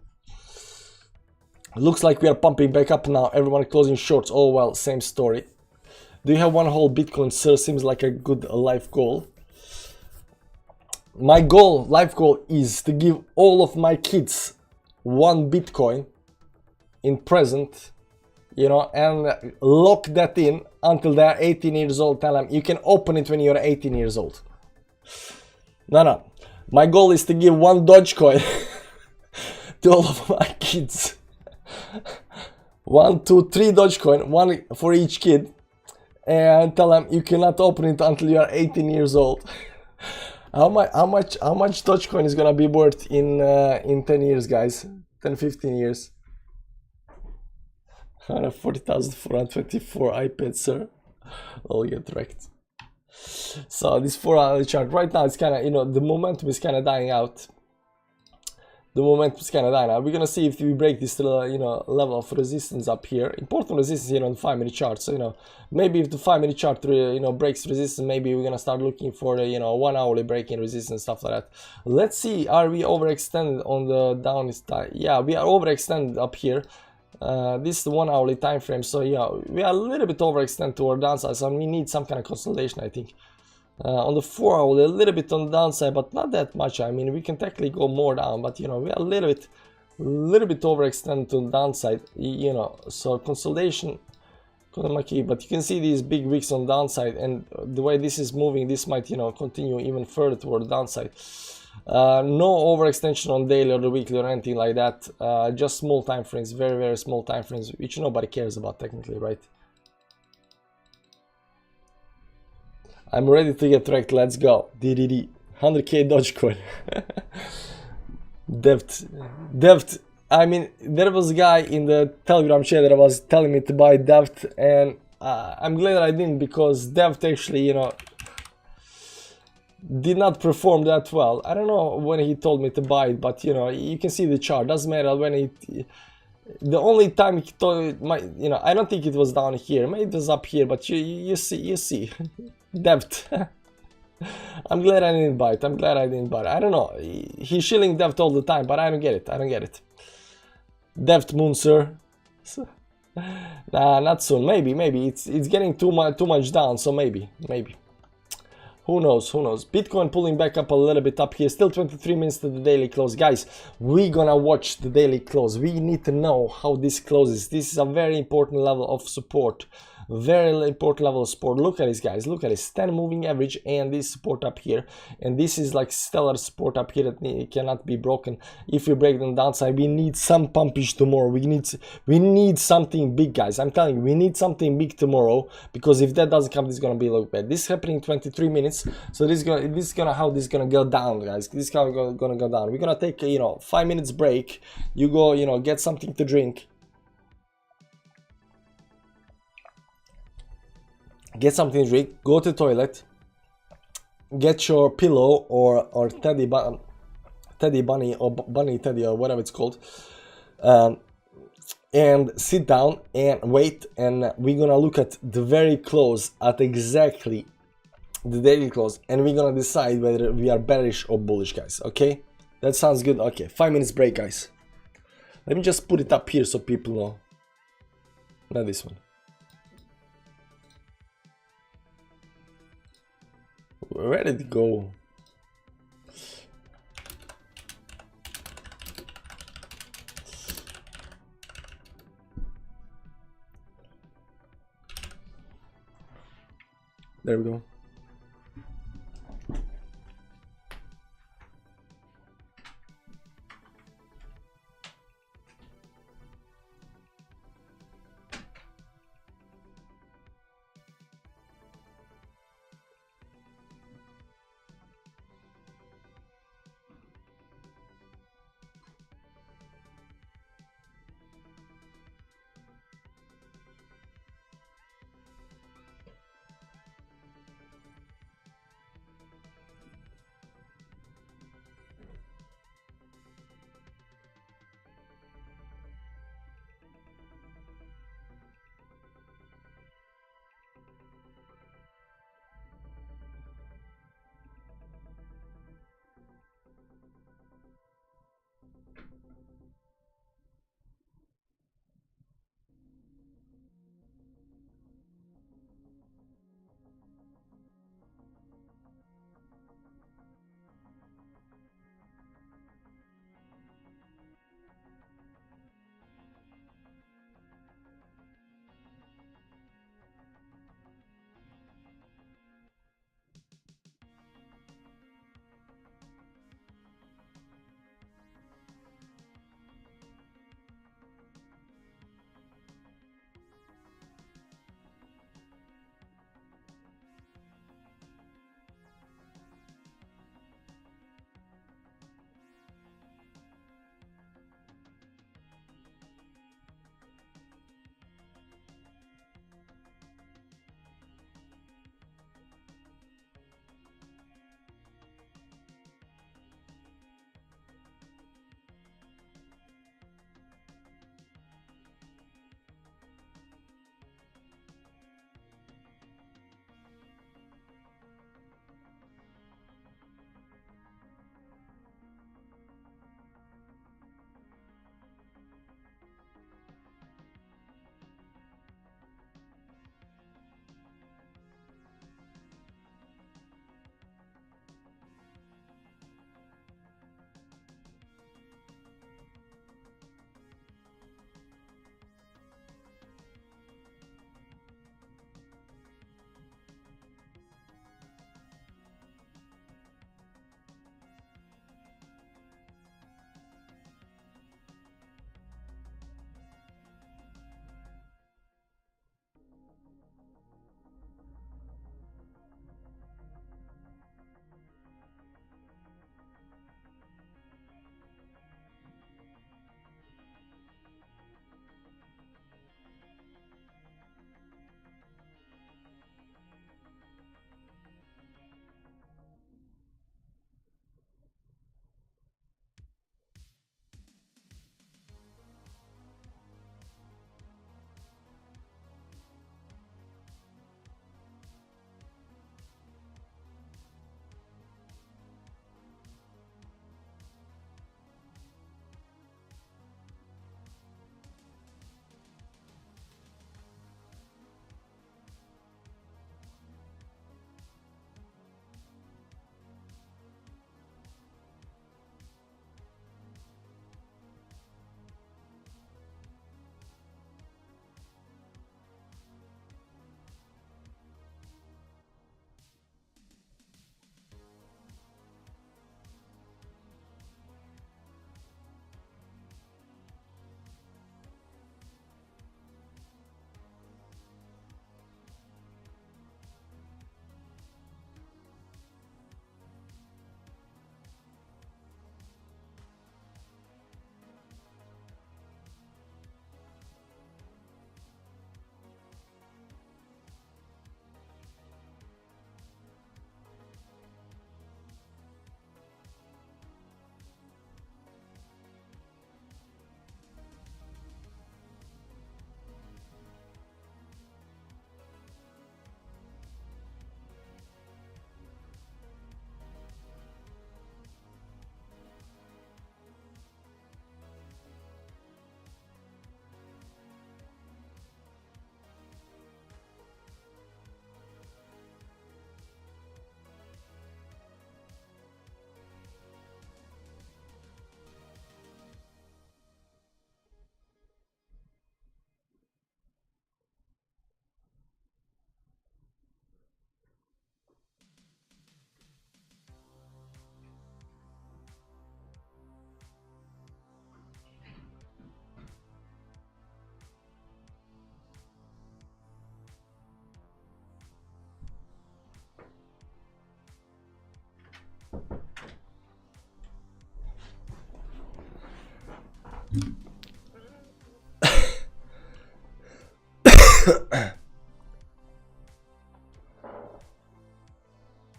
S1: Looks like we are pumping back up now. Everyone closing shorts. Oh well, same story. Do you have one whole Bitcoin, sir? Seems like a good life goal. My life goal is to give all of my kids 1 Bitcoin in present, you know, and lock that in until they're 18 years old. Tell them you can open it when you're 18 years old. No. My goal is to give 1 Dogecoin to all of my kids. 1, 2, 3 Dogecoin, 1 for each kid, and tell them you cannot open it until you are 18 years old. How much Dogecoin is gonna be worth in 10 years, guys? 10-15 years. 40,424 iPad, sir. I'll get wrecked. So this 4-hour chart right now, it's kind of, you know, the momentum is kind of dying out. We're gonna see if we break this, you know, level of resistance up here. Important resistance here on the 5-minute chart. So, you know, maybe if the 5-minute chart, you know, breaks resistance, maybe we're gonna start looking for, you know, 1 hourly breaking resistance, stuff like that. Let's see, are we overextended on the downside? Yeah, we are overextended up here. This is the 1 hourly time frame, so yeah, we are a little bit overextended to our downside, so we need some kind of consolidation, I think. On the 4 hourly, a little bit on the downside, but not that much. I mean, we can technically go more down, but you know, we are a little bit overextended to the downside, you know, so consolidation, but you can see these big wicks on the downside, and the way this is moving, this might, you know, continue even further toward the downside. No overextension on daily or the weekly or anything like that, just small time frames, very, very small time frames, which nobody cares about technically, right? I'm ready to get wrecked, let's go. DDD. 100k Dogecoin. Deft. I mean, there was a guy in the Telegram chat that was telling me to buy Deft, and I'm glad I didn't, because Deft actually, you know, did not perform that well. I don't know when he told me to buy it, but you know, you can see the chart. Doesn't matter when he. The only time he told it, you know, I don't think it was down here. Maybe it was up here, but you see, Deft. I'm glad I didn't buy it. I don't know. He's shilling Deft all the time, but I don't get it. Deft Moon, sir. Nah, not soon. Maybe it's getting too much down. So maybe. Who knows? Bitcoin pulling back up a little bit up here. Still 23 minutes to the daily close. Guys, we're gonna watch the daily close. We need to know how this closes. This is a very important level of support. Very important level of support. Look at this, guys. Look at this 10 moving average and this support up here. And this is like stellar support up here that cannot be broken. If we break them downside, we need some pumpage tomorrow. We need something big, guys. I'm telling you, we need something big tomorrow, because if that doesn't come, this is gonna be look bad. This is happening in 23 minutes. So this is gonna go down, guys. This is gonna go down. We're gonna take, you know, 5 minutes break. You go, you know, get something to drink. Get something to drink, go to the toilet, get your pillow or teddy bunny or bunny teddy or whatever it's called, and sit down and wait, and we're gonna look at the very close, at exactly the daily close, and we're gonna decide whether we are bearish or bullish, guys. Okay, that sounds good. Okay, 5 minutes break, guys. Let me just put it up here so people know. Not this one. Where did it go? There we go.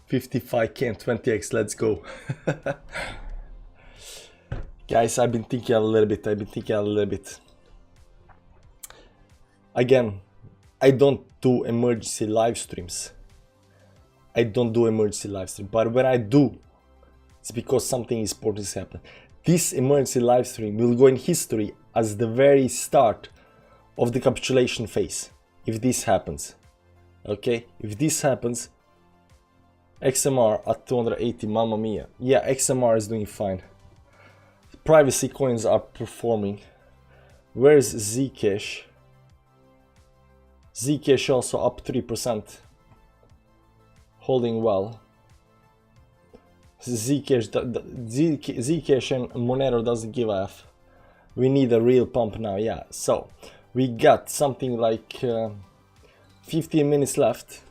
S1: $55K and 20x, let's go. Guys, I've been thinking a little bit. Again, I don't do emergency live streams. But when I do, it's because something important has happened. This emergency live stream will go in history as the very start of the capitulation phase. If this happens, okay? If this happens, XMR at 280, mamma mia. Yeah, XMR is doing fine. Privacy coins are performing. Where's Zcash? Zcash also up 3%. Holding well. Zcash and Monero doesn't give a F. We need a real pump now, yeah. So, we got something like 15 minutes left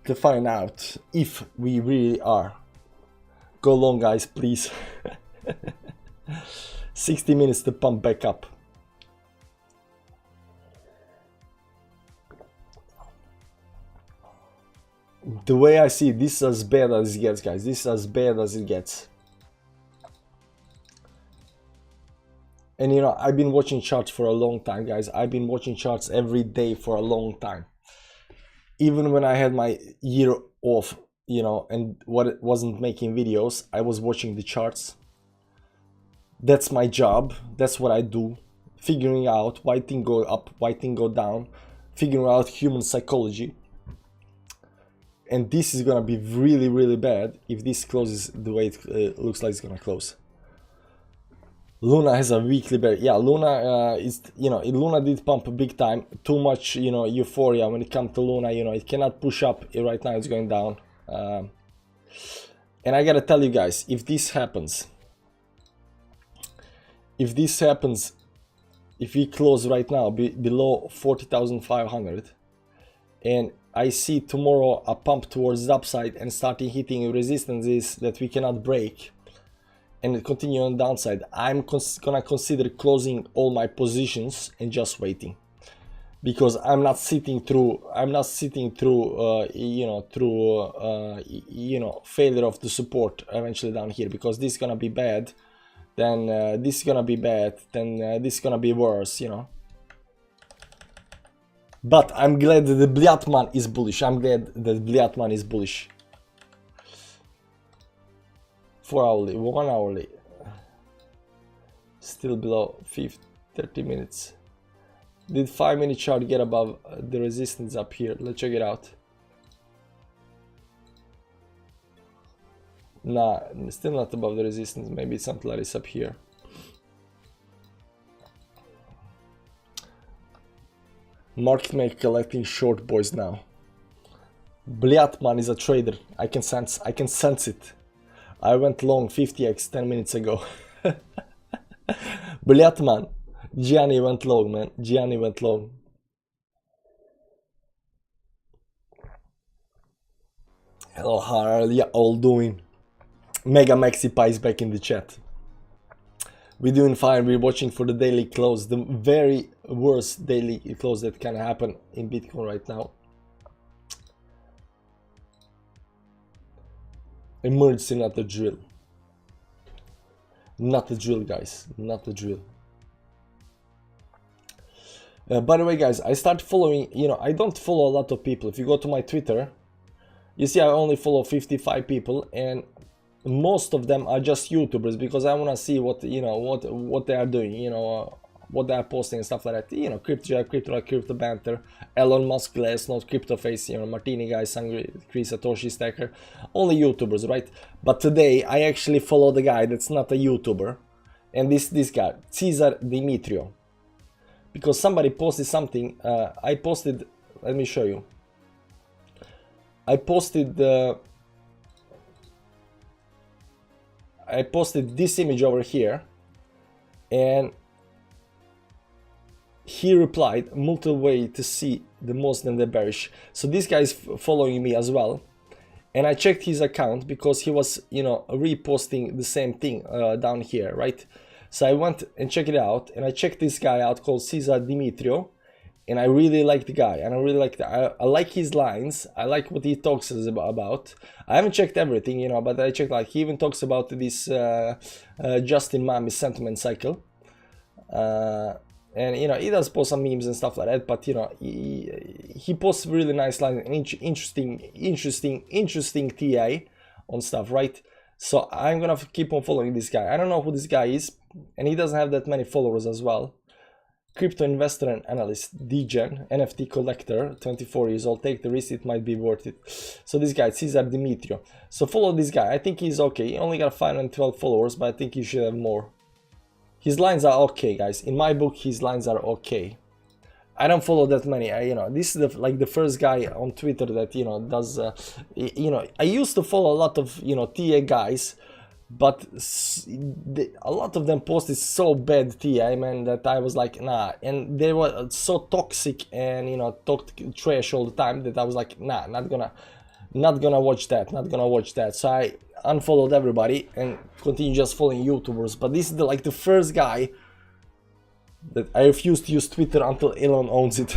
S1: to find out if we really are. Go long, guys, please. 60 minutes to pump back up. The way I see it, this is as bad as it gets, guys. This is as bad as it gets. And you know, I've been watching charts for a long time, guys. I've been watching charts every day for a long time. Even when I had my year off, you know, and wasn't making videos, I was watching the charts. That's my job. That's what I do. Figuring out why things go up, why things go down. Figuring out human psychology. And this is gonna be really, really bad if this closes the way it looks like it's gonna close. Luna has a weekly bear. Yeah, Luna is, you know, Luna did pump big time. Too much, you know, euphoria when it comes to Luna. You know, it cannot push up. Right now, it's going down. And I gotta tell you guys, if this happens, if we close right now below 40,500, and I see tomorrow a pump towards the upside and starting hitting resistances that we cannot break, and continue on downside, I'm gonna consider closing all my positions and just waiting, because I'm not sitting through failure of the support eventually down here, because this is gonna be bad, then this is gonna be bad, then this is gonna be worse, you know. But I'm glad that the Bliatman is bullish. 4 hourly, 1 hourly, still below 30 minutes. Did 5-minute chart get above the resistance up here? Let's check it out. Nah, still not above the resistance. Maybe something like this up here. Market maker collecting short boys now. Bliatman is a trader. I can sense it. I went long 50x 10 minutes ago. Bliatman. Gianni went long, man. Gianni went long. Hello, how are you all doing? Mega Maxi Pie is back in the chat. We're doing fine. We're watching for the daily close. The very worst daily close that can happen in Bitcoin right now. Emergency, not a drill. Not a drill, guys. Not a drill. By the way, guys, I start following, you know, I don't follow a lot of people. If you go to my Twitter, you see I only follow 55 people, and most of them are just YouTubers, because I want to see what, you know, what they are doing, you know, what they are posting and stuff like that. You know, Crypto Banter, Elon Musk, Glassnode, CryptoFace, you know, Martini Guy, Sangri, Chris, Satoshi Stacker, only YouTubers, right? But today I actually follow the guy that's not a YouTuber, and this guy, Cesar Dimitrio, because somebody posted something. I posted, let me show you. I posted this image over here, and he replied, multiple way to see the most and the bearish. So this guy is following me as well, and I checked his account because he was, you know, reposting the same thing down here, right? So I went and checked it out, and I checked this guy out called Cesar Dimitrio, and I really like the guy, and I really like I like his lines. I like what he talks about. I haven't checked everything, you know, but I checked, like, he even talks about this Justin Mami sentiment cycle. And you know, he does post some memes and stuff like that, but you know, he posts really nice lines and interesting TA on stuff, right? So I'm gonna keep on following this guy. I don't know who this guy is, and he doesn't have that many followers as well. Crypto investor and analyst, Degen, NFT collector, 24 years old. Take the risk, it might be worth it. So this guy, Cesar Dimitrio. So follow this guy. I think he's okay. He only got 512 followers, but I think he should have more. His lines are okay, guys. In my book, his lines are okay. I don't follow that many. You know, this is like the first guy on Twitter that, you know, does. You know, I used to follow a lot of, you know, TA guys, but a lot of them posted so bad TA, man, that I was like, nah. And they were so toxic and, you know, talked trash all the time that I was like, nah, not gonna watch that. So I unfollowed everybody and continue just following YouTubers. But this is like the first guy that I refuse to use Twitter until Elon owns it.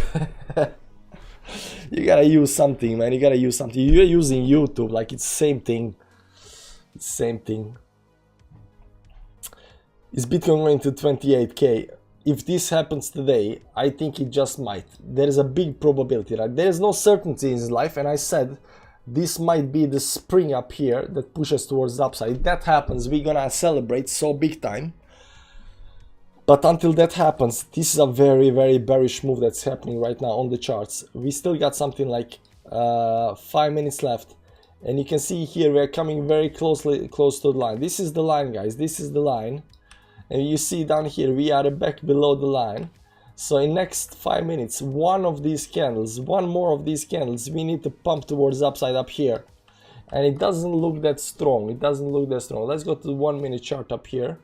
S1: You gotta use something, man. You gotta use something. You're using YouTube, like it's same thing. It's same thing. Is Bitcoin going to 28k? If this happens today, I think it just might. There is a big probability, right? There is no certainty in his life, and I said this might be the spring up here that pushes towards the upside. If that happens, we're gonna celebrate so big time. But until that happens, this is a very, very bearish move that's happening right now on the charts. We still got something like 5 minutes left. And you can see here we're coming very close to the line. This is the line, guys. This is the line. And you see down here, we are back below the line. So in next 5 minutes, one more of these candles, we need to pump towards upside up here. And it doesn't look that strong. Let's go to the 1 minute chart up here.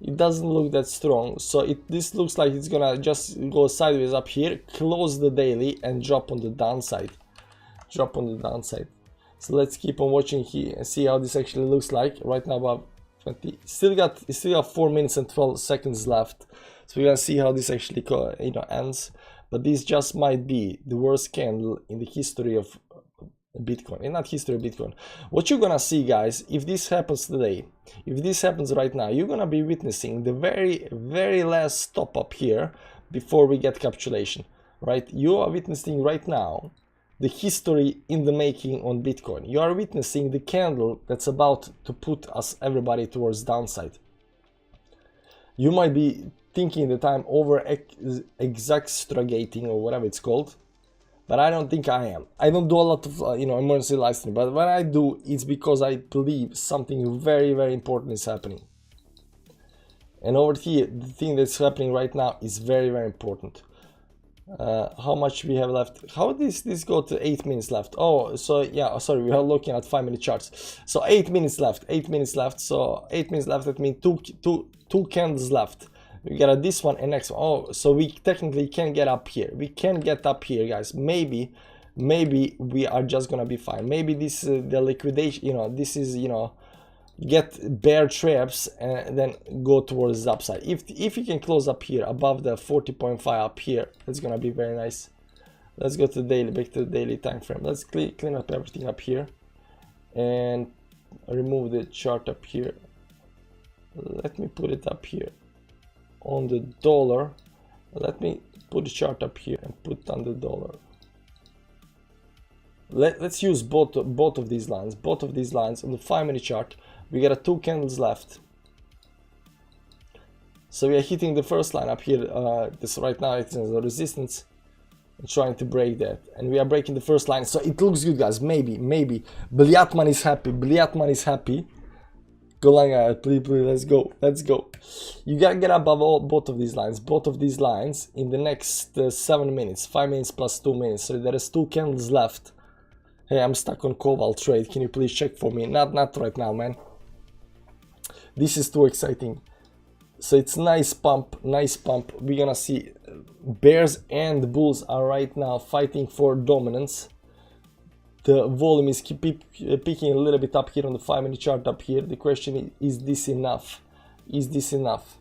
S1: It doesn't look that strong. So this looks like it's gonna just go sideways up here, close the daily, and drop on the downside. So let's keep on watching here and see how this actually looks like. Right now about 20. Still got 4 minutes and 12 seconds left. So we're gonna see how this actually ends. But this just might be the worst candle in the history of Bitcoin. And not history of Bitcoin. What you're gonna see, guys, if this happens today, if this happens right now, you're gonna be witnessing the very, very last stop up here before we get capitulation. Right? You are witnessing right now the history in the making on Bitcoin. You are witnessing the candle that's about to put us everybody towards downside. You might be thinking that I'm over exaggerating or whatever it's called, but I don't think I am. I don't do a lot of emergency live stream, but when I do, it's because I believe something very, very important is happening. And over here, the thing that's happening right now is very, very important. How much we have left? How does this go to 8 minutes left? Oh, so yeah, sorry, we are looking at 5 minute charts. So 8 minutes left, 8 minutes left. So 8 minutes left, that means two candles left. We got this one and next one. Oh, so we technically can get up here. We can get up here, guys. Maybe we are just gonna be fine. Maybe this the liquidation, this is, get bear traps and then go towards the upside. If you can close up here above the 40.5 up here, that's gonna be very nice. Let's go to the daily, back to the daily time frame. Let's clean up everything up here and remove the chart up here. Let me put it up here on the dollar. Let me put the chart up here and put on the dollar. Let's use both of these lines on the 5 minute chart. We got 2 candles left. So we are hitting the first line up here. This right now it's in the resistance and trying to break that. And we are breaking the first line. So it looks good, guys. Maybe. Bliatman is happy. Go line, please, let's go. You gotta get above both of these lines in the next 7 minutes, 5 minutes plus 2 minutes. So there is 2 candles left. Hey, I'm stuck on Cobalt trade. Can you please check for me? Not right now, man. This is too exciting. So it's nice pump. We're gonna see bears and bulls are right now fighting for dominance. The volume is picking a little bit up here on the 5 minute chart up here. The question is this enough? Is this enough?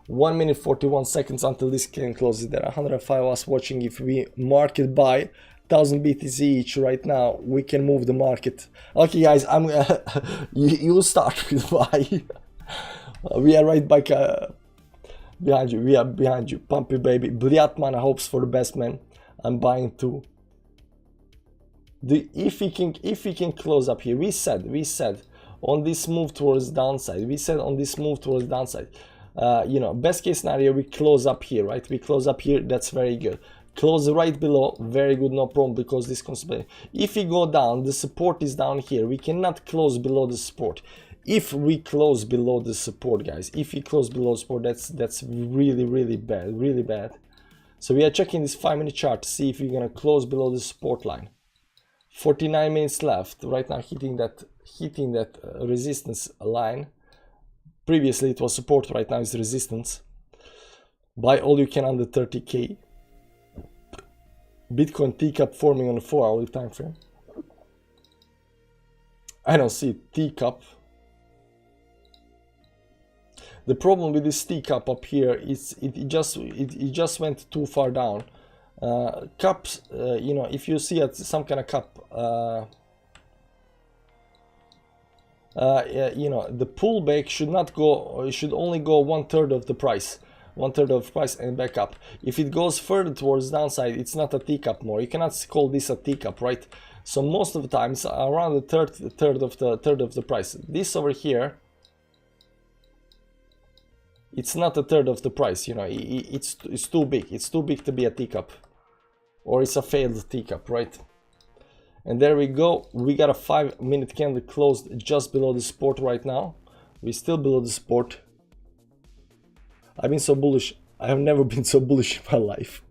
S1: 1 minute 41 seconds until this can close. There are 105 of us watching. If we market buy 1000 BTC each right now, we can move the market. Okay guys, I'm you start with buy. We are right back behind you. We are behind you. Pumpy baby. Bliatman hopes for the best, man. I'm buying too. If we can close up here, we said on this move towards downside. We said on this move towards downside. You know, best case scenario, we close up here, right? We close up here. That's very good. Close right below, very good, no problem, because this concept. If we go down, the support is down here. We cannot close below the support. If we close below the support, guys, if we close below support, that's really bad. So we are checking this 5-minute chart to see if we're gonna close below the support line. 49 minutes left right now, hitting that resistance line. Previously it was support, right now it's resistance. Buy all you can under 30k. Bitcoin teacup forming on a 4-hourly time frame. I don't see teacup. The problem with this teacup up here is it just went too far down. Cups, you know, if you see some kind of cup, you know, the pullback should not go. It should only go 1/3 of the price. 1/3 of price and back up. If it goes further towards downside, it's not a teacup more. You cannot call this a teacup, right? So most of the times around the third of the price. This over here, it's not a third of the price. You know, it's too big. It's too big to be a teacup, or it's a failed teacup, right? And there we go. We got a 5-minute candle closed just below the support right now. We're still below the support. I've been so bullish. I have never been so bullish in my life.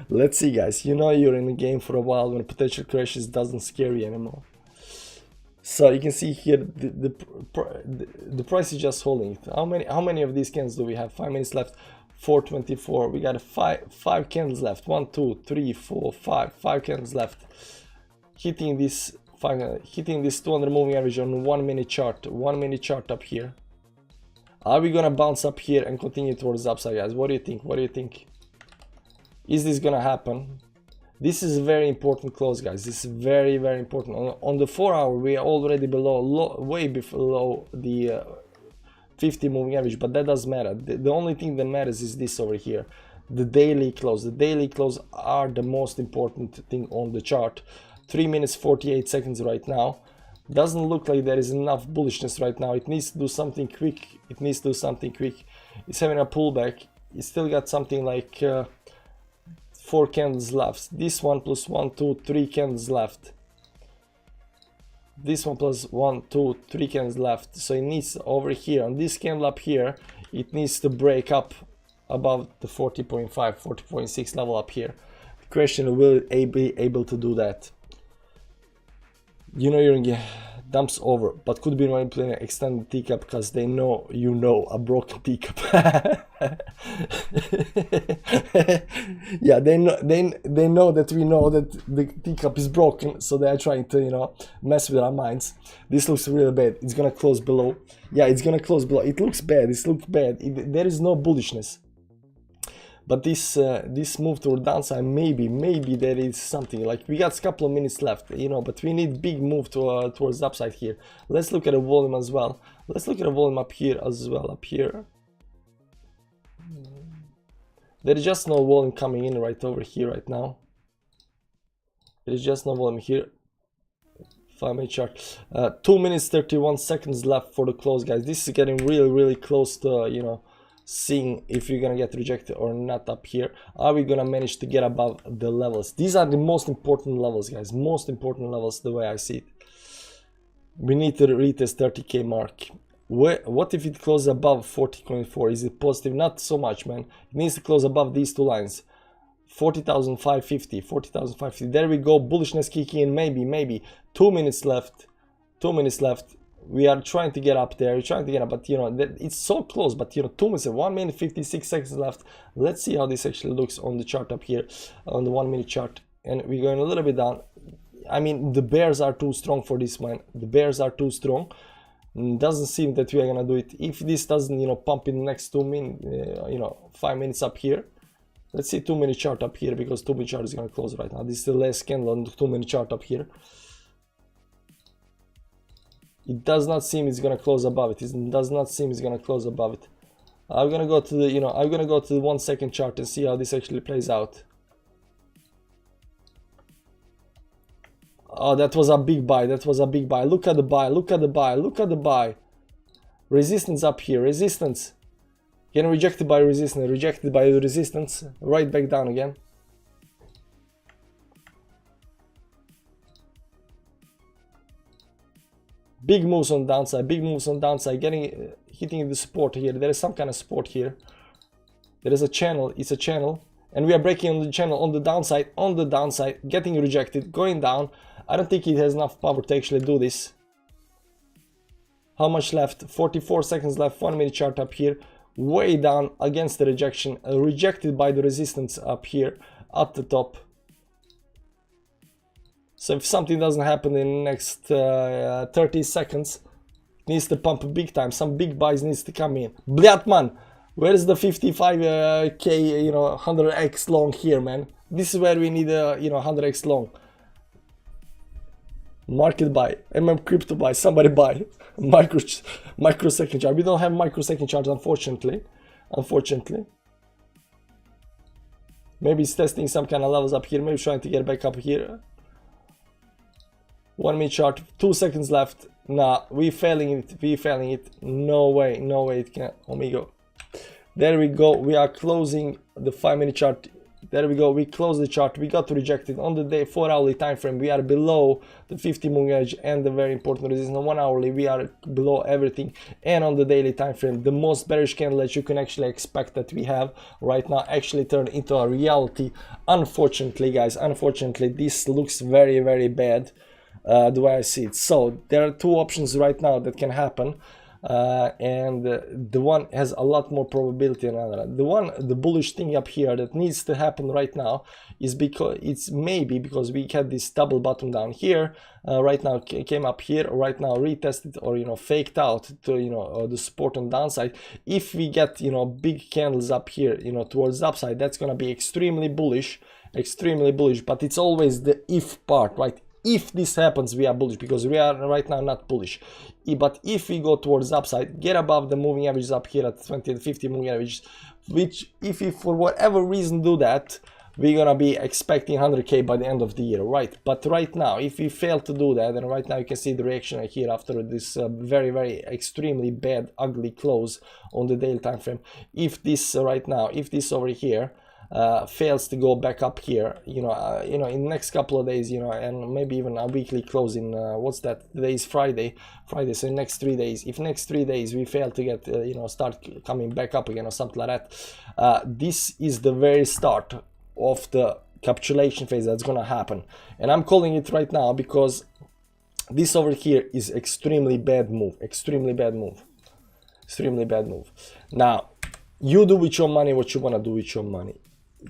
S1: Let's see, guys. You know you're in the game for a while when potential crashes doesn't scare you anymore. So you can see here the price is just holding it. How many of these candles do we have? 5 minutes left. 424. We got five candles left. 1, 2, 3, 4, 5. 5 candles left. Hitting this 200 moving average on 1-minute chart. 1-minute chart up here. Are we gonna bounce up here and continue towards the upside, guys? What do you think? What do you think? Is this gonna happen? This is a very important close, guys. This is very important. On the 4-hour, we are already below, way below the 50 moving average, but that doesn't matter. The only thing that matters is this over here, the daily close. The daily close are the most important thing on the chart. 3 minutes 48 seconds right now. Doesn't look like there is enough bullishness right now. It needs to do something quick. It needs to do something quick. It's having a pullback. It's still got something like 4 candles left. This one plus 1, 2, 3 candles left. This one plus 1, 2, 3 candles left. So it needs over here on this candle up here, it needs to break up above the 40.5, 40.6 level up here. The question, will it be able to do that? You know, you're gonna dumps over, but could be manipulating an extended teacup because they know you know a broken teacup. Yeah, they know that we know that the teacup is broken, so they are trying to, you know, mess with our minds. This looks really bad. It's gonna close below. Yeah, it's gonna close below. It looks bad. It looks bad. There is no bullishness. But this move toward downside, maybe there is something. Like, we got a couple of minutes left, you know, but we need big move towards the upside here. Let's look at the volume as well. Let's look at the volume up here as well. Up here, there is just no volume coming in right over here right now. There is just no volume here. 5-minute chart. 2 minutes 31 seconds left for the close, guys. This is getting really close to, you know, seeing if you're gonna get rejected or not up here. Are we gonna manage to get above the levels? These are the most important levels, guys. Most important levels, the way I see it. We need to retest 30k mark. What if it closes above 40.4? Is it positive? Not so much, man. It needs to close above these two lines. 40,550, 40,550. There we go. Bullishness kicking in. Maybe 2 minutes left. 2 minutes left. We are trying to get up there. We're trying to get up, but you know, it's so close. But you know, 2 minutes, 1 minute 56 seconds left. Let's see how this actually looks on the chart up here, on the 1 minute chart. And we're going a little bit down. I mean, the bears are too strong for this, man. The bears are too strong. Doesn't seem that we are gonna do it. If this doesn't, you know, pump in the next 2 minutes, you know, 5 minutes up here. Let's see 2 minute chart up here, because 2 minute chart is gonna close right now. This is the last candle on the 2 minute chart up here. It does not seem it's gonna close above it. It does not seem it's gonna close above it. I'm gonna go to the, you know, I'm gonna go to the 1 second chart and see how this actually plays out. Oh, that was a big buy. That was a big buy. Look at the buy. Look at the buy. Look at the buy. Resistance up here. Resistance. Getting rejected by resistance. Rejected by the resistance. Right back down again. Big moves on downside. Big moves on downside. Getting hitting the support here. There is some kind of support here. There is a channel. It's a channel. And we are breaking on the channel on the downside. On the downside. Getting rejected. Going down. I don't think it has enough power to actually do this. How much left? 44 seconds left. 1 minute chart up here. Way down against the rejection. Rejected by the resistance up here at the top. So if something doesn't happen in the next 30 seconds, it needs to pump big time. Some big buys needs to come in. Blyat, where is the 55k, you know, 100x long here, man? This is where we need a, you know, 100x long. Market buy, crypto buy, somebody buy. Microsecond chart. We don't have microsecond charts, unfortunately. Maybe it's testing some kind of levels up here. Maybe trying to get back up here. 1 minute chart. 2 seconds left. Nah, we failing it. No way it can. Omega. There we go. We are closing the 5 minute chart. There we go. We close the chart. We got rejected on the day 4 hourly time frame. We are below the 50 moving edge and the very important resistance. On 1 hourly, we are below everything. And on the daily time frame, the most bearish candle that you can actually expect that we have right now actually turned into a reality. Unfortunately, guys, this looks very, very bad the way I see it. So there are two options right now that can happen. And the one has a lot more probability than another. The bullish thing up here that needs to happen right now is because it's maybe because we had this double bottom down here. Right now came up here. Right now retested or, you know, faked out to, you know, the support on downside. If we get, you know, big candles up here, you know, towards the upside, that's gonna be extremely bullish. But it's always the if part, right? If this happens, we are bullish, because we are right now not bullish. But if we go towards the upside, get above the moving averages up here at 20 and 50 moving averages, which if we for whatever reason do that, we're gonna be expecting 100k by the end of the year, right? But right now, if we fail to do that, and right now you can see the reaction right here after this very, very extremely bad, ugly close on the daily time frame. If this right now, if this over here fails to go back up here, you know, in the next couple of days, you know, and maybe even a weekly close in what's that? Today is Friday, so next 3 days. If next 3 days we fail to get, you know, start coming back up again or something like that, this is the very start of the capitulation phase that's gonna happen. And I'm calling it right now because this over here is extremely bad move. Now, you do with your money what you wanna do with your money.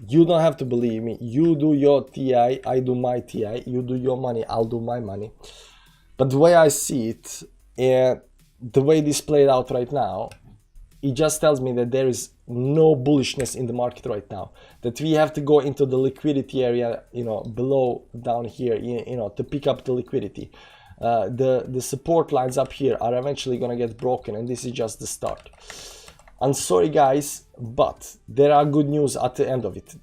S1: You don't have to believe me. You do your TI, I do my TI. You do your money, I'll do my money. But the way I see it, and the way this played out right now, it just tells me that there is no bullishness in the market right now. That we have to go into the liquidity area, you know, below down here, you know, to pick up the liquidity. The support lines up here are eventually gonna get broken, and this is just the start. I'm sorry guys, but there are good news at the end of it.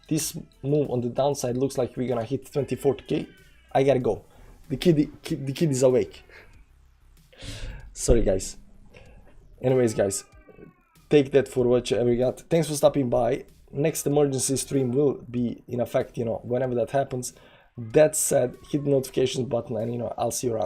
S1: This move on the downside looks like we're gonna hit 24k. I gotta go. The kid is awake. Sorry guys. Anyways guys, take that for whatever you got. Thanks for stopping by. Next emergency stream will be in effect, you know, whenever that happens. That said, hit the notifications button and, you know, I'll see you around.